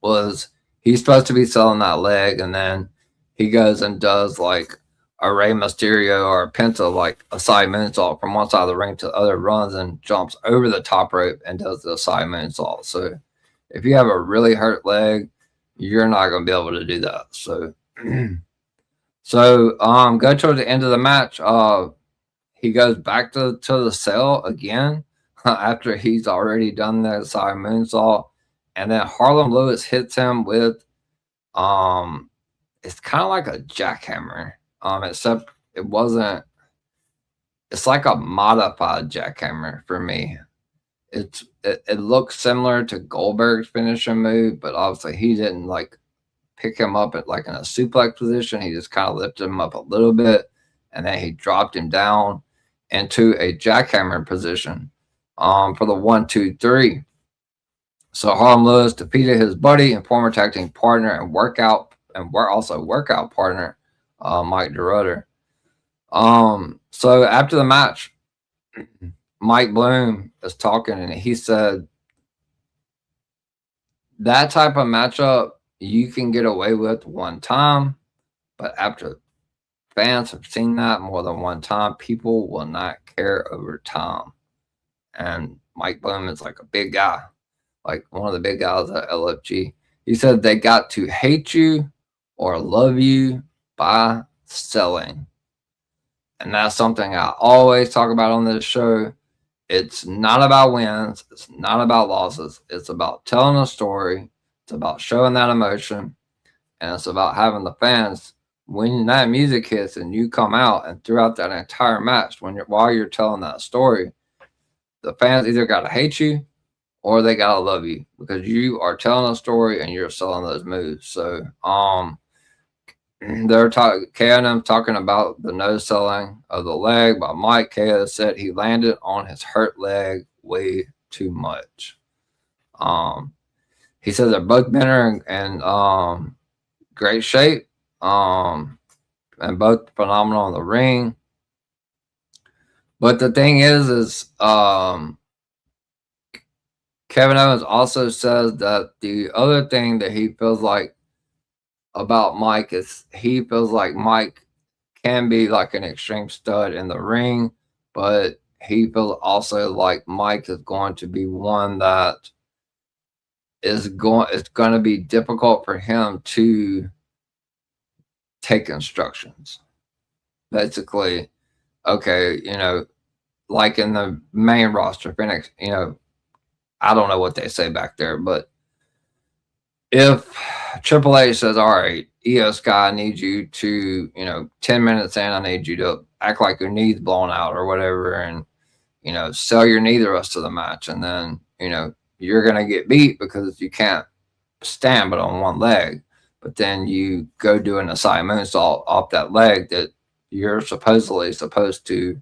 Was he's supposed to be selling that leg, and then he goes and does like a Rey Mysterio or a Penta, like a side moonsault from one side of the ring to the other, runs and jumps over the top rope and does the side moonsault. So if you have a really hurt leg, you're not going to be able to do that. So, go toward the end of the match. He goes back to the cell again after he's already done the side moonsault. And then Harlan Lewis hits him with, it's kind of like a jackhammer, except it's like a modified jackhammer for me. It looks similar to Goldberg's finishing move, but obviously he didn't like pick him up at like in a suplex position. He just kind of lifted him up a little bit, and then he dropped him down into a jackhammer position for the 1, 2, 3. So Harlan Lewis defeated his buddy and former tag team partner and workout partner, Mike DeRutter. So after the match, Mike Bloom is talking, and he said that type of matchup you can get away with one time, but after fans have seen that more than one time, people will not care over time. And Mike Bloom is like a big guy, like one of the big guys at LFG. He said they got to hate you or love you by selling. And that's something I always talk about on this show. It's not about wins. It's not about losses. It's about telling a story. It's about showing that emotion. And it's about having the fans, when that music hits and you come out and throughout that entire match, while you're telling that story, the fans either got to hate you or they got to love you because you are telling a story and you're selling those moves. So, they're talking, KO talking about the no selling of the leg by Mike. KO said he landed on his hurt leg way too much. He said they're both better and great shape, and both phenomenal in the ring. But the thing is Kevin Owens also says that the other thing that he feels like about Mike is he feels like Mike can be like an extreme stud in the ring, but he feels also like Mike is going to be one that it's going to be difficult for him to take instructions. Basically, okay, like in the main roster, Phoenix, I don't know what they say back there, but if Triple H says, all right, EO Sky, I need you to, 10 minutes in, I need you to act like your knee's blown out or whatever, and, sell your knee the rest of the match. And then, you're going to get beat because you can't stand but on one leg. But then you go do an Asai moonsault off that leg that you're supposedly supposed to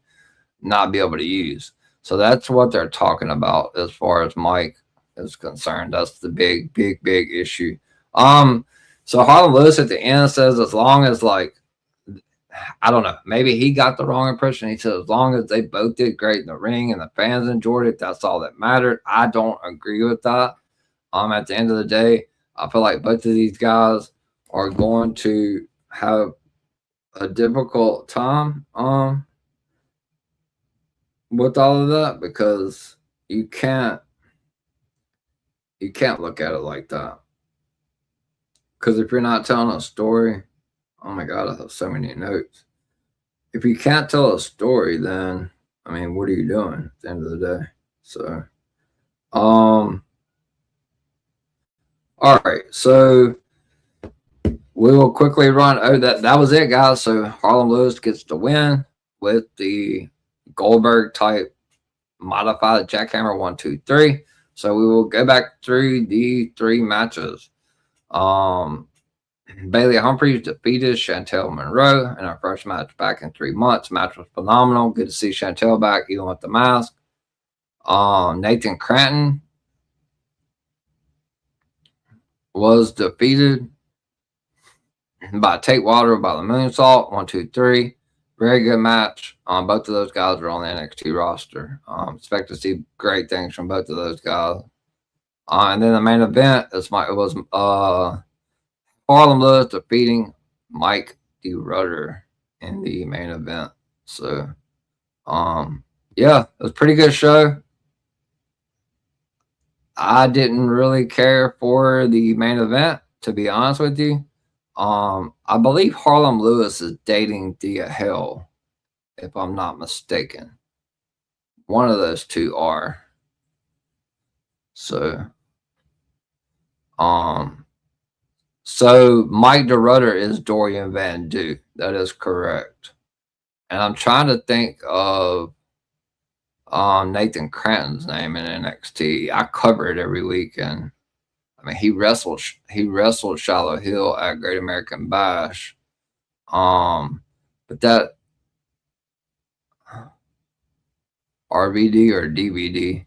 not be able to use. So that's what they're talking about as far as Mike is concerned. That's the big issue. So Harlan Lewis at the end says as long as I don't know, maybe he got the wrong impression. He said as long as they both did great in the ring and the fans enjoyed it, that's all that mattered. I don't agree with that. At the end of the day, I feel like both of these guys are going to have a difficult time with all of that because you can't look at it like that. Because if you're not telling a story, oh my God, I have so many notes. If you can't tell a story, then I mean, what are you doing at the end of the day? So, all right, so we will quickly run. Oh, that was it, guys. So Harlan Lewis gets the win with the Goldberg type modified jackhammer 1, 2, 3. So we will go back through the 3 matches. Bailey Humphries defeated Chantel Monroe in our first match back in 3 months. Match was phenomenal. Good to see Chantel back, even with the mask. Nathan Cranton was defeated by Tate Wilder by the moonsault. 1, 2, 3. Very good match. Both of those guys are on the NXT roster. Expect to see great things from both of those guys. And then the main event was Harlan Lewis defeating Mike D. Rudder in the main event. So, yeah, it was a pretty good show. I didn't really care for the main event, to be honest with you. I believe Harlan Lewis is dating Thea Hale, if I'm not mistaken. One of those two are. So, so Mike DeRudder is Dorian Van Duke. That is correct. And I'm trying to think of Nathan Cranton's name in NXT. I cover it every week, and I mean he wrestled Shallow Hill at Great American Bash. But that RVD or DVD,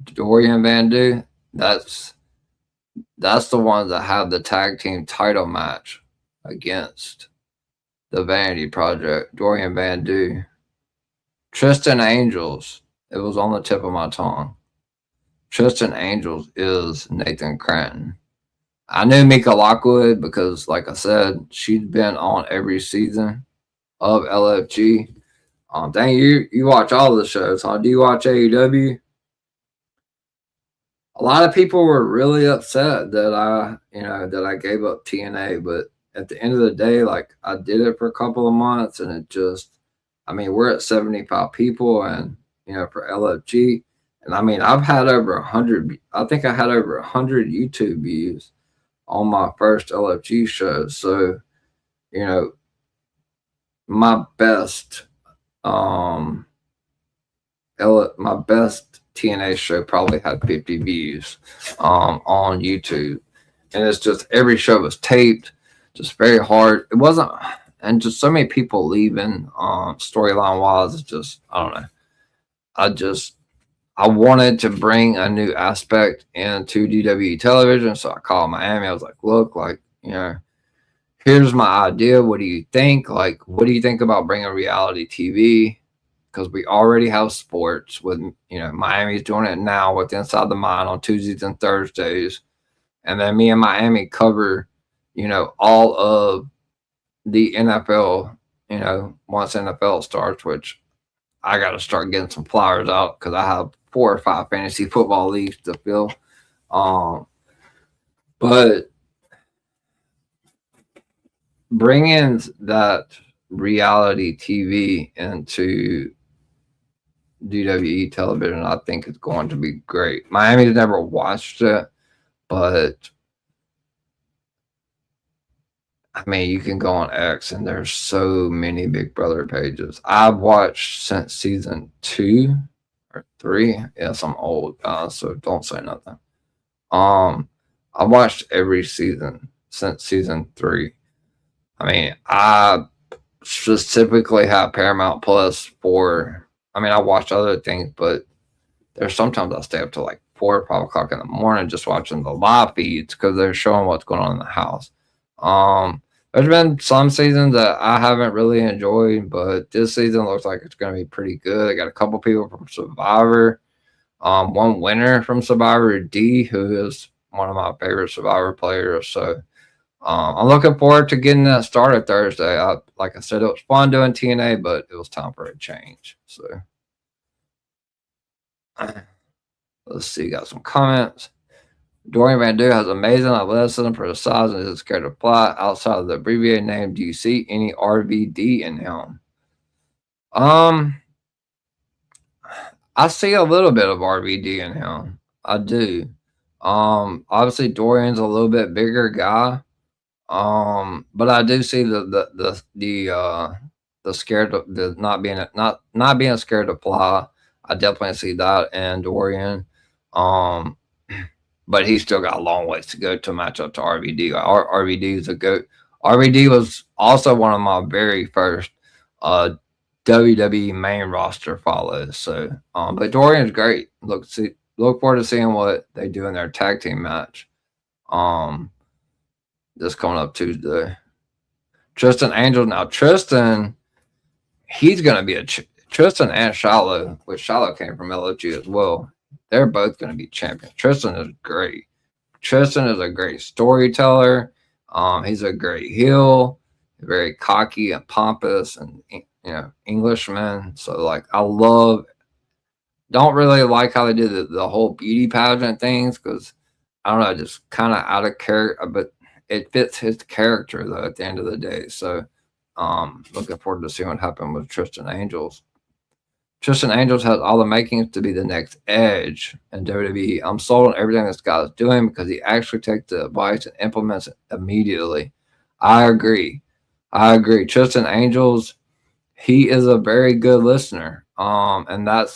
Dorian Van Duke, that's the ones that have the tag team title match against the Vanity Project. Dorian Van Duke. Tristan Angels. It was on the tip of my tongue. Tristan Angels is Nathan Cranton. I knew Mika Lockwood because, like I said, she's been on every season of LFG. Dang, you watch all the shows, huh? Do you watch AEW? A lot of people were really upset that I gave up TNA, but at the end of the day, like I did it for a couple of months, and it just, I mean, we're at 75 people, and for LFG, and I mean, I've had over 100. I think I had over 100 YouTube views on my first LFG show. So, you know, my best, um, my best TNA show probably had 50 views, on YouTube, and it's just every show was taped, just very hard. It wasn't, and just so many people leaving, storyline wise. It's just, I don't know. I wanted to bring a new aspect into DWE television, so I called Miami. I was like, look, like, here's my idea. What do you think? Like, what do you think about bringing reality TV? Because we already have sports with, Miami's doing it now with Inside the Mind on Tuesdays and Thursdays. And then me and Miami cover, all of the NFL, once NFL starts, which I got to start getting some flyers out because I have 4 or 5 fantasy football leagues to fill. But bringing that reality TV into DWE television, I think is going to be great. Miami's never watched it, but I mean, you can go on X and there's so many Big Brother pages. I've watched since season 2 or 3. Yes, I'm old, so don't say nothing. I watched every season since season 3. I mean, I specifically have Paramount Plus for. I mean, I watch other things, but there's sometimes I stay up till like 4 or 5 o'clock in the morning just watching the live feeds because they're showing what's going on in the house. There's been some seasons that I haven't really enjoyed, but this season looks like it's going to be pretty good. I got a couple people from Survivor, one winner from Survivor, D, who is one of my favorite Survivor players. So I'm looking forward to getting that started Thursday. Like I said, it was fun doing TNA, but it was time for a change. So let's see, got some comments. Dorian Van Doo has amazing athleticism for the size and is scared to fly. Outside of the abbreviated name, do you see any RVD in him? I see a little bit of RVD in him. I do. Obviously Dorian's a little bit bigger guy. But I do see the scared of the not being scared to fly. I definitely see that and Dorian. But he's still got a long ways to go to match up to RVD. RVD is a goat. RVD was also one of my very first WWE main roster follows. So, but Dorian's great. Look forward to seeing what they do in their tag team match. This coming up Tuesday. Tristan Angel. Now Tristan, he's going to be Tristan and Shiloh, which Shiloh came from LFG as well. They're both going to be champions. Tristan is great. Tristan is a great storyteller. He's a great heel, very cocky and pompous, and Englishman. So like, don't really like how they did the whole beauty pageant things because I don't know, just kind of out of character, but it fits his character though at the end of the day. So looking forward to seeing what happened with Tristan Angels. Tristan Angels has all the makings to be the next Edge in WWE. I'm sold on everything this guy's doing because he actually takes the advice and implements it immediately. I agree. Tristan Angels, he is a very good listener. And that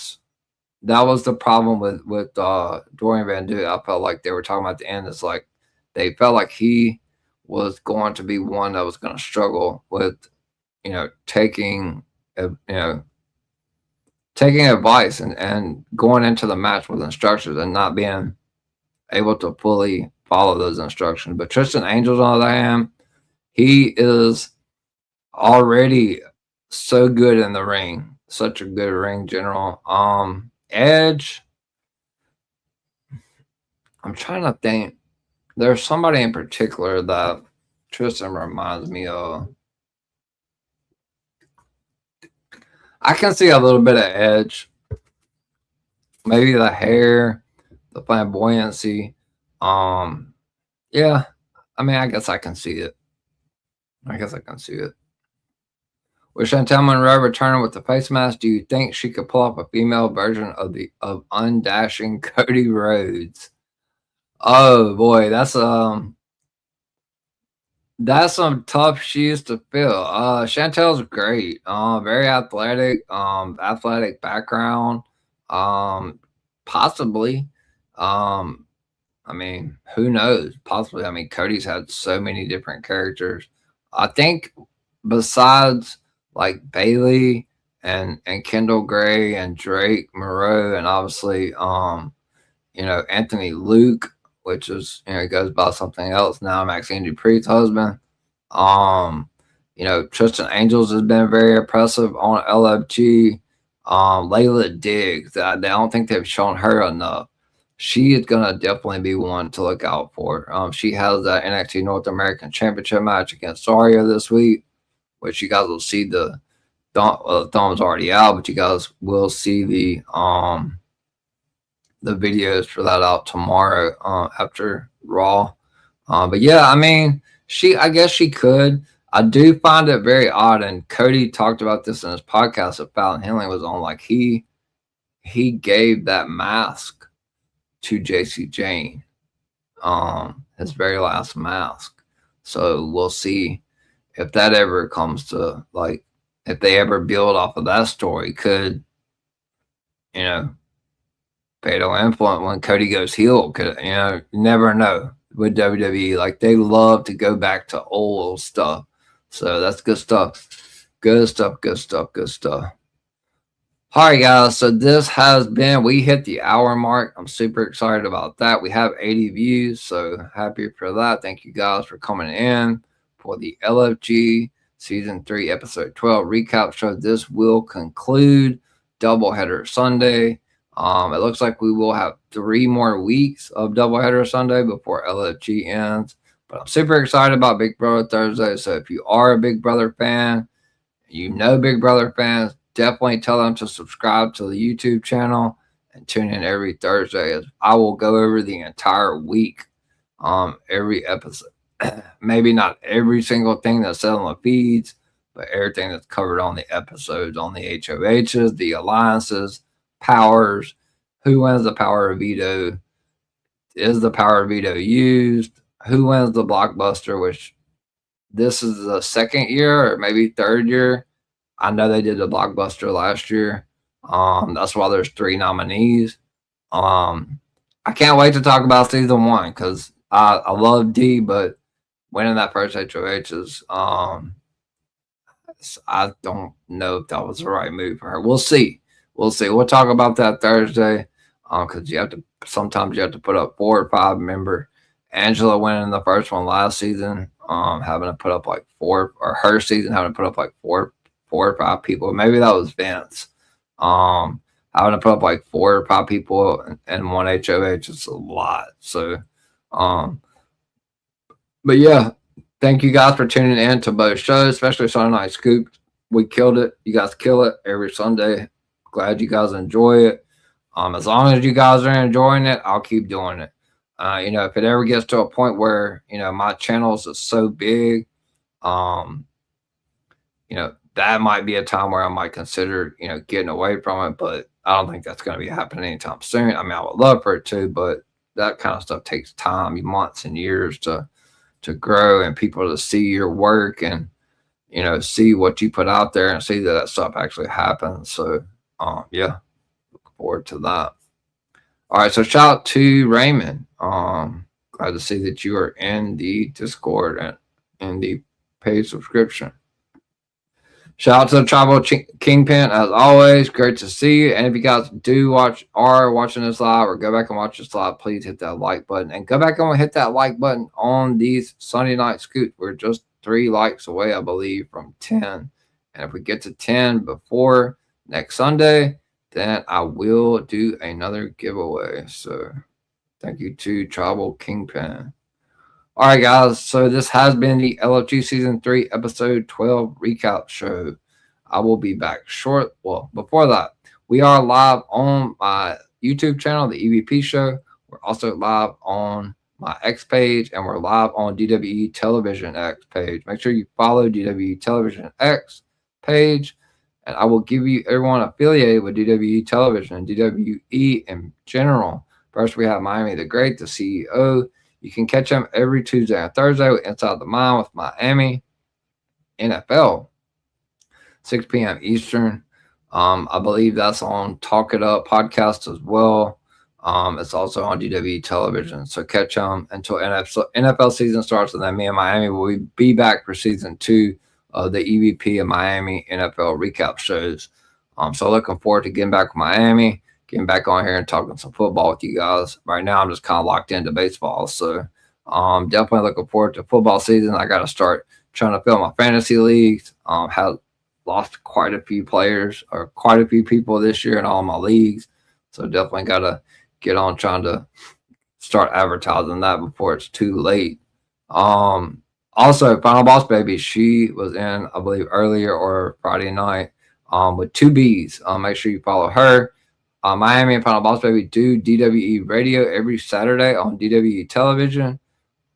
was the problem with Dorian Van Doo. I felt like they were talking about at the end. It's like they felt like he was going to be one that was going to struggle with, taking advice and going into the match with instructions and not being able to fully follow those instructions. But Tristan Angels, on the other hand, he is already so good in the ring, such a good ring general. Edge, I'm trying to think. There's somebody in particular that Tristan reminds me of. I can see a little bit of Edge. Maybe the hair, the flamboyancy. Yeah. I mean, I guess I can see it. I guess I can see it. With Chantel Monroe returning with the face mask, do you think she could pull off a female version of undashing Cody Rhodes? Oh boy, that's some tough shoes to fill. Chantel's great. Very athletic. Athletic background. Possibly. I mean, who knows? Possibly. I mean, Cody's had so many different characters. I think besides like Bailey and Kendall Gray and Drake Moreau and obviously Anthony Luke, which is he goes by something else now. Maxine Dupree's husband. Um, Tristan Angels has been very impressive on LFG. Layla Diggs, I don't think they've shown her enough. She is gonna definitely be one to look out for. She has that NXT North American Championship match against Saria this week, which you guys will see the thumb's already out, but you guys will see the videos for that out tomorrow after Raw. But yeah, I mean, I guess she could. I do find it very odd, and Cody talked about this in his podcast that Fallon Henley was on. Like he gave that mask to JC Jane, his very last mask. So we'll see if that ever comes to like if they ever build off of that story. Could fatal influence when Cody goes heel? Could you never know with WWE. Like they love to go back to old stuff. So that's good stuff. Good stuff, good stuff, good stuff. All right, guys. So this has been, we hit the hour mark. I'm super excited about that. We have 80 views. So happy for that. Thank you guys for coming in for the LFG Season 3, Episode 12 recap show. This will conclude Doubleheader Sunday. It looks like we will have 3 more weeks of Doubleheader Sunday before LFG ends. But I'm super excited about Big Brother Thursday. So if you are a Big Brother fan, Big Brother fans, definitely tell them to subscribe to the YouTube channel and tune in every Thursday as I will go over the entire week, every episode. Maybe not every single thing that's said on the feeds, but everything that's covered on the episodes, on the HOHs, the alliances, powers, who wins the power of veto, is the power of veto used, who wins the blockbuster, which this is the second year or maybe third year. I know they did the blockbuster last year. That's why there's 3 nominees. I can't wait to talk about season 1 because I love D, but winning that first HOH is I don't know if that was the right move for her. We'll see. We'll talk about that Thursday. Because sometimes you have to put up 4 or 5 member. Angela winning the first one last season, having to put up like 4, or her season having to put up like 4 or 5 people. Maybe that was Vince. Having to put up like 4 or 5 people in one HOH is a lot. So, but yeah, thank you guys for tuning in to both shows, especially Sunday Night Scoop. We killed it. You guys kill it every Sunday. Glad you guys enjoy it. As long as you guys are enjoying it, I'll keep doing it. If it ever gets to a point where, my channels is so big, that might be a time where I might consider, getting away from it, but I don't think that's going to be happening anytime soon. I mean, I would love for it to, but that kind of stuff takes time, months and years to grow and people to see your work and, see what you put out there and see that stuff actually happens. So, yeah, look forward to that. All right, so shout out to Raymond. Glad to see that you are in the Discord and in the paid subscription. Shout out to the Tribal Kingpin, as always. Great to see you. And if you guys are watching this live or go back and watch this live, please hit that like button. And go back and hit that like button on these Sunday Night Scoops. We're just 3 likes away, I believe, from 10. And if we get to 10 before next Sunday, then I will do another giveaway. So thank you to Tribal Kingpin. All right, guys. So this has been the LFG Season 3, Episode 12 recap show. I will be back short. Well, before that, we are live on my YouTube channel, the EVP Show. We're also live on my X page, and we're live on DWE Television X page. Make sure you follow DWE Television X page, and I will give you everyone affiliated with DWE Television and DWE in general. First, we have Miami the Great, the CEO. You can catch him every Tuesday and Thursday with Inside the Mind with Miami NFL, 6 p.m. Eastern. I believe that's on Talk It Up podcast as well. It's also on DWE Television. So catch them until NFL season starts, and then me and Miami will be back for season 2 of the EVP and Miami NFL recap shows. So looking forward to getting back with Miami, getting back on here and talking some football with you guys. Right now, I'm just kind of locked into baseball. So definitely looking forward to football season. I got to start trying to fill my fantasy leagues. Have lost quite a few players or quite a few people this year in all my leagues. So definitely got to get on trying to start advertising that before it's too late. Also, Final Boss Baby, she was in, I believe, earlier or Friday night with 2 B's. Make sure you follow her. Miami and Final Boss Baby do DWE radio every Saturday on DWE Television.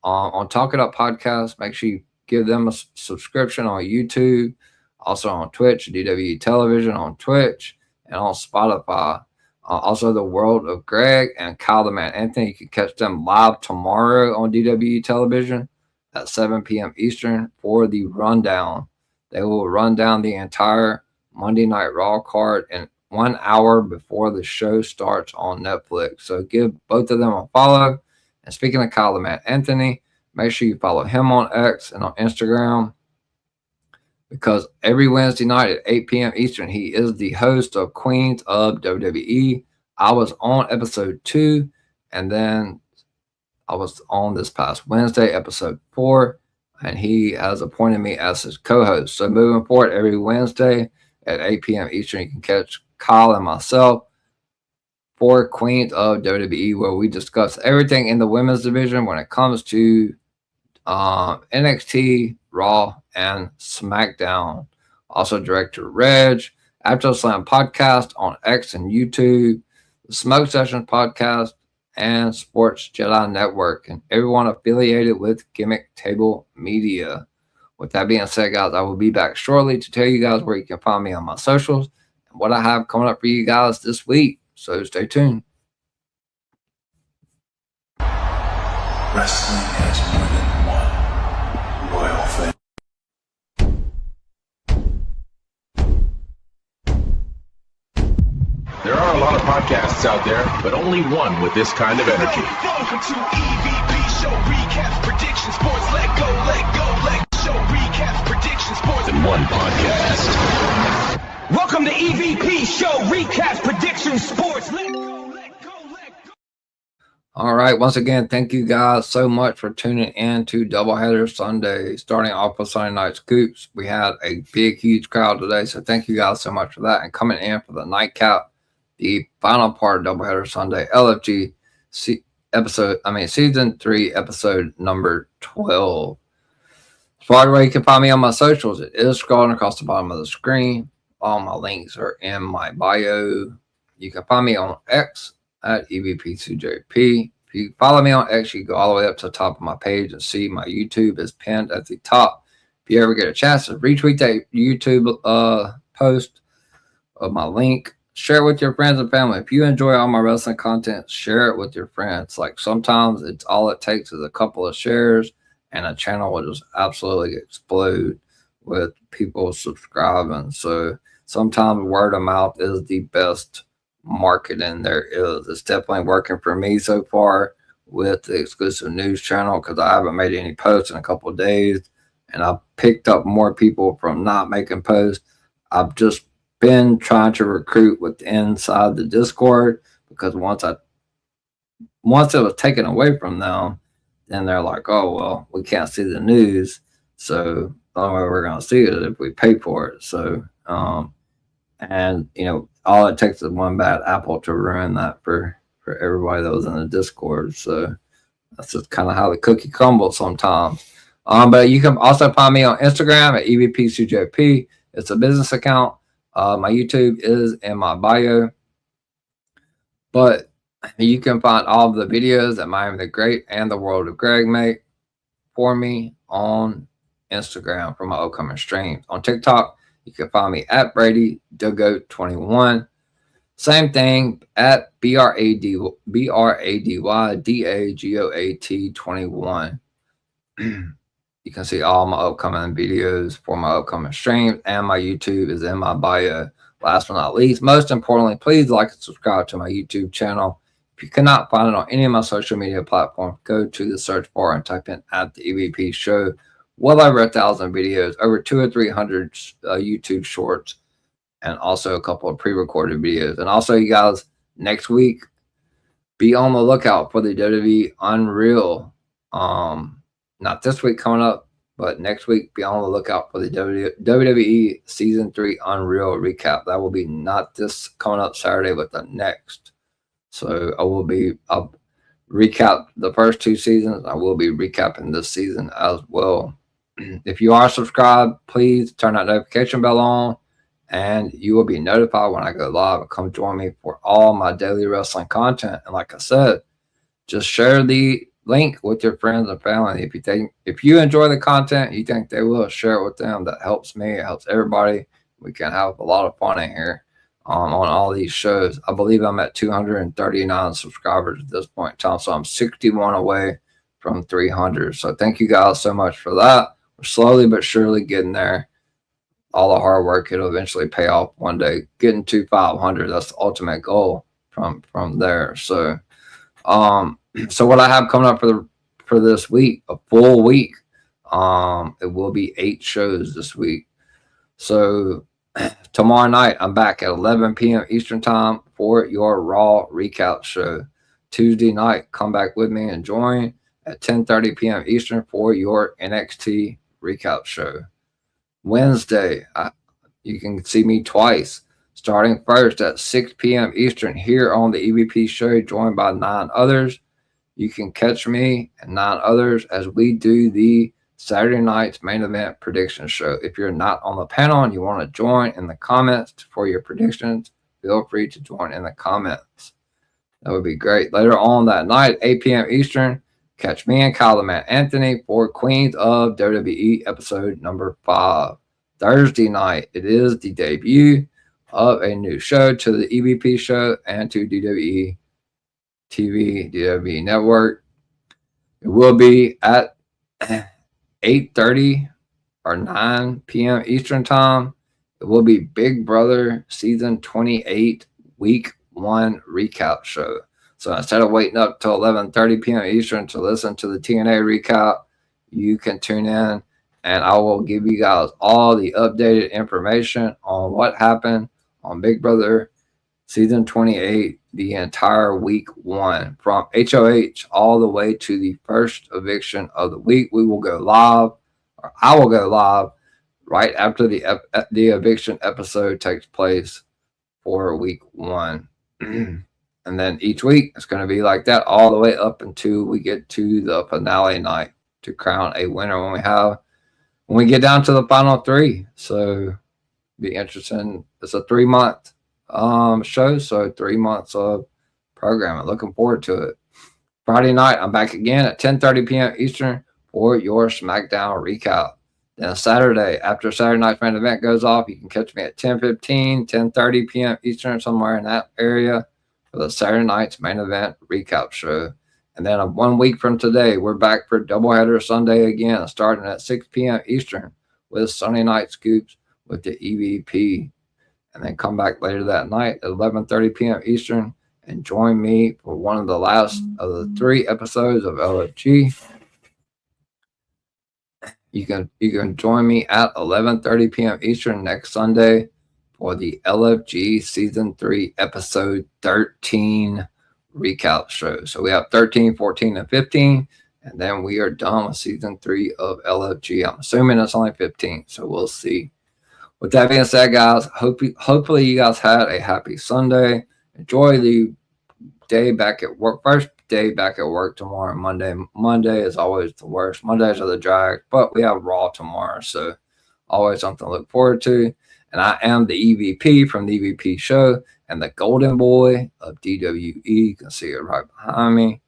On Talk It Up podcast, make sure you give them a subscription on YouTube, also on Twitch, DWE Television on Twitch, and on Spotify. Also, The World of Greg and Kyle the Man Anthony. You can catch them live tomorrow on DWE Television at 7 p.m. Eastern for the rundown. They will run down the entire Monday Night Raw card in 1 hour before the show starts on Netflix. So give both of them a follow. And speaking of Kyle the Man Anthony, make sure you follow him on X and on Instagram, because every Wednesday night at 8 p.m. Eastern, he is the host of Queens of WWE. I was on episode 2, and then I was on this past Wednesday, episode 4, and he has appointed me as his co-host. So moving forward, every Wednesday at 8 p.m. Eastern, you can catch Kyle and myself for Queens of WWE, where we discuss everything in the women's division when it comes to NXT, Raw, and SmackDown. Also, Director Reg, After Slam podcast on X and YouTube, the Smoke Sessions podcast, and Sports Jedi Network, and everyone affiliated with Gimmick Table Media. With that being said, guys, I will be back shortly to tell you guys where you can find me on my socials and what I have coming up for you guys this week. So stay tuned. Wrestling has more than one royal family. There are a lot of podcasts out there, but only one with this kind of energy. Welcome to EVP Show Recaps Predictions Sports. Let go, show recaps predictions sports In one podcast. Welcome to EVP Show Recaps Predictions Sports. Let go. All right. Once again, thank you guys so much for tuning in to Doubleheader Sunday. Starting off with Sunday Night Scoops, we had a big, huge crowd today. So thank you guys so much for that. And coming in for the nightcap, the final part of Doubleheader Sunday, LFG season 3, episode number 12. As far as where you can find me on my socials, it is scrolling across the bottom of the screen. All my links are in my bio. You can find me on X at EVP2JP. If you follow me on X, you go all the way up to the top of my page and see my YouTube is pinned at the top. If you ever get a chance to retweet that YouTube post of my link, share it with your friends and family. If you enjoy all my wrestling content, share it with your friends. Like sometimes it's all it takes is a couple of shares and a channel will just absolutely explode with people subscribing. So sometimes word of mouth is the best marketing there is. It's definitely working for me so far with the exclusive news channel, because I haven't made any posts in a couple of days, and I've picked up more people from not making posts. I've just been trying to recruit with inside the Discord, because once it was taken away from them, then they're like, oh well, we can't see the news, so the only way we're going to see it is if we pay for it. So and all it takes is one bad apple to ruin that for everybody that was in the Discord. So that's just kind of how the cookie crumbles sometimes. But you can also find me on Instagram at EVP2JP. It's a business account. My YouTube is in my bio. But You can find all of the videos that Miami the Great and the World of Greg make for me on Instagram for my upcoming streams. On TikTok, you can find me at Brady Dagoat21. Same thing at BRADYDAGOAT21. You can see all my upcoming videos for my upcoming streams, and my YouTube is in my bio. Last but not least, most importantly, please like and subscribe to my YouTube channel. If you cannot find it on any of my social media platforms, go to the search bar and type in at the EVP Show. Well over 1,000 videos, over 200 or 300 YouTube shorts, and also a couple of pre-recorded videos. And also, you guys, next week, be on the lookout for the WWE Unreal. Not this week coming up, but next week, be on the lookout for the WWE Season 3 Unreal recap. That will be not this coming up Saturday, but the next. So I'll recap the first 2 seasons. I will be recapping this season as well. If you are subscribed, please turn that notification bell on, and you will be notified when I go live. Come join me for all my daily wrestling content. And like I said, just share the link with your friends and family. If you enjoy the content, you think they will, share it with them. That helps me. It helps everybody. We can have a lot of fun in here on all these shows. I believe I'm at 239 subscribers at this point in time, so I'm 61 away from 300. So thank you guys so much for that. We're slowly but surely getting there. All the hard work, it'll eventually pay off one day. Getting to 500, that's the ultimate goal from there. So so what I have coming up for this week, a full week, it will be 8 shows this week. So tomorrow night, I'm back at 11 p.m. Eastern time for your Raw recap show. Tuesday night, come back with me and join at 10:30 p.m. Eastern for your NXT recap show. Wednesday, you can see me twice, starting first at 6 p.m. Eastern here on the EVP show, joined by 9 others. You can catch me and 9 others as we do the Saturday night's main event prediction show. If you're not on the panel and you want to join in the comments for your predictions, feel free to join in the comments. That would be great. Later on that night, 8 p.m. Eastern, catch me and Kyle the Man Anthony for Queens of WWE episode number 5. Thursday night, it is the debut of a new show to the EVP show and to WWE TV, WWE Network. It will be at 8:30 or 9 p.m. Eastern time. It will be Big Brother Season 28 Week 1 recap show. So instead of waiting up till 11:30 p.m. Eastern to listen to the TNA recap, you can tune in and I will give you guys all the updated information on what happened on Big Brother Season 28, the entire week 1, from HOH all the way to the first eviction of the week. We will go live, or I will go live right after the eviction episode takes place for week 1. And then each week it's going to be like that all the way up until we get to the finale night to crown a winner when we get down to the final 3. So be interesting. It's a 3-month show, so 3 months of programming. Looking forward to it. Friday night, I'm back again at 10:30 p.m. Eastern for your SmackDown recap. Then Saturday, after Saturday night's main event goes off, you can catch me at 10:15, 10:30 p.m. Eastern, somewhere in that area, for the Saturday night's main event recap show. And then 1 week from today, we're back for doubleheader Sunday again, starting at 6 p.m. Eastern with Sunday night scoops with the EVP. And then come back later that night at 11:30 p.m. Eastern and join me for one of the last of the 3 episodes of LFG. You can join me at 11:30 p.m. Eastern next Sunday for the LFG Season 3 Episode 13 recap show. So we have 13, 14, and 15, and then we are done with Season 3 of LFG. I'm assuming it's only 15, so we'll see. With that being said, guys, hopefully you guys had a happy Sunday. Enjoy the day back at work. First day back at work tomorrow, Monday. Monday is always the worst. Mondays are the drag, but we have Raw tomorrow, so always something to look forward to. And I am the EVP from the EVP show and the golden boy of DWE. You can see it right behind me.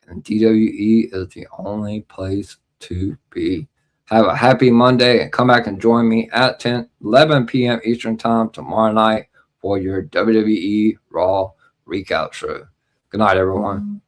And DWE is the only place to be. Have a happy Monday and come back and join me at 11 p.m. Eastern Time tomorrow night for your WWE Raw recap show. Good night, everyone.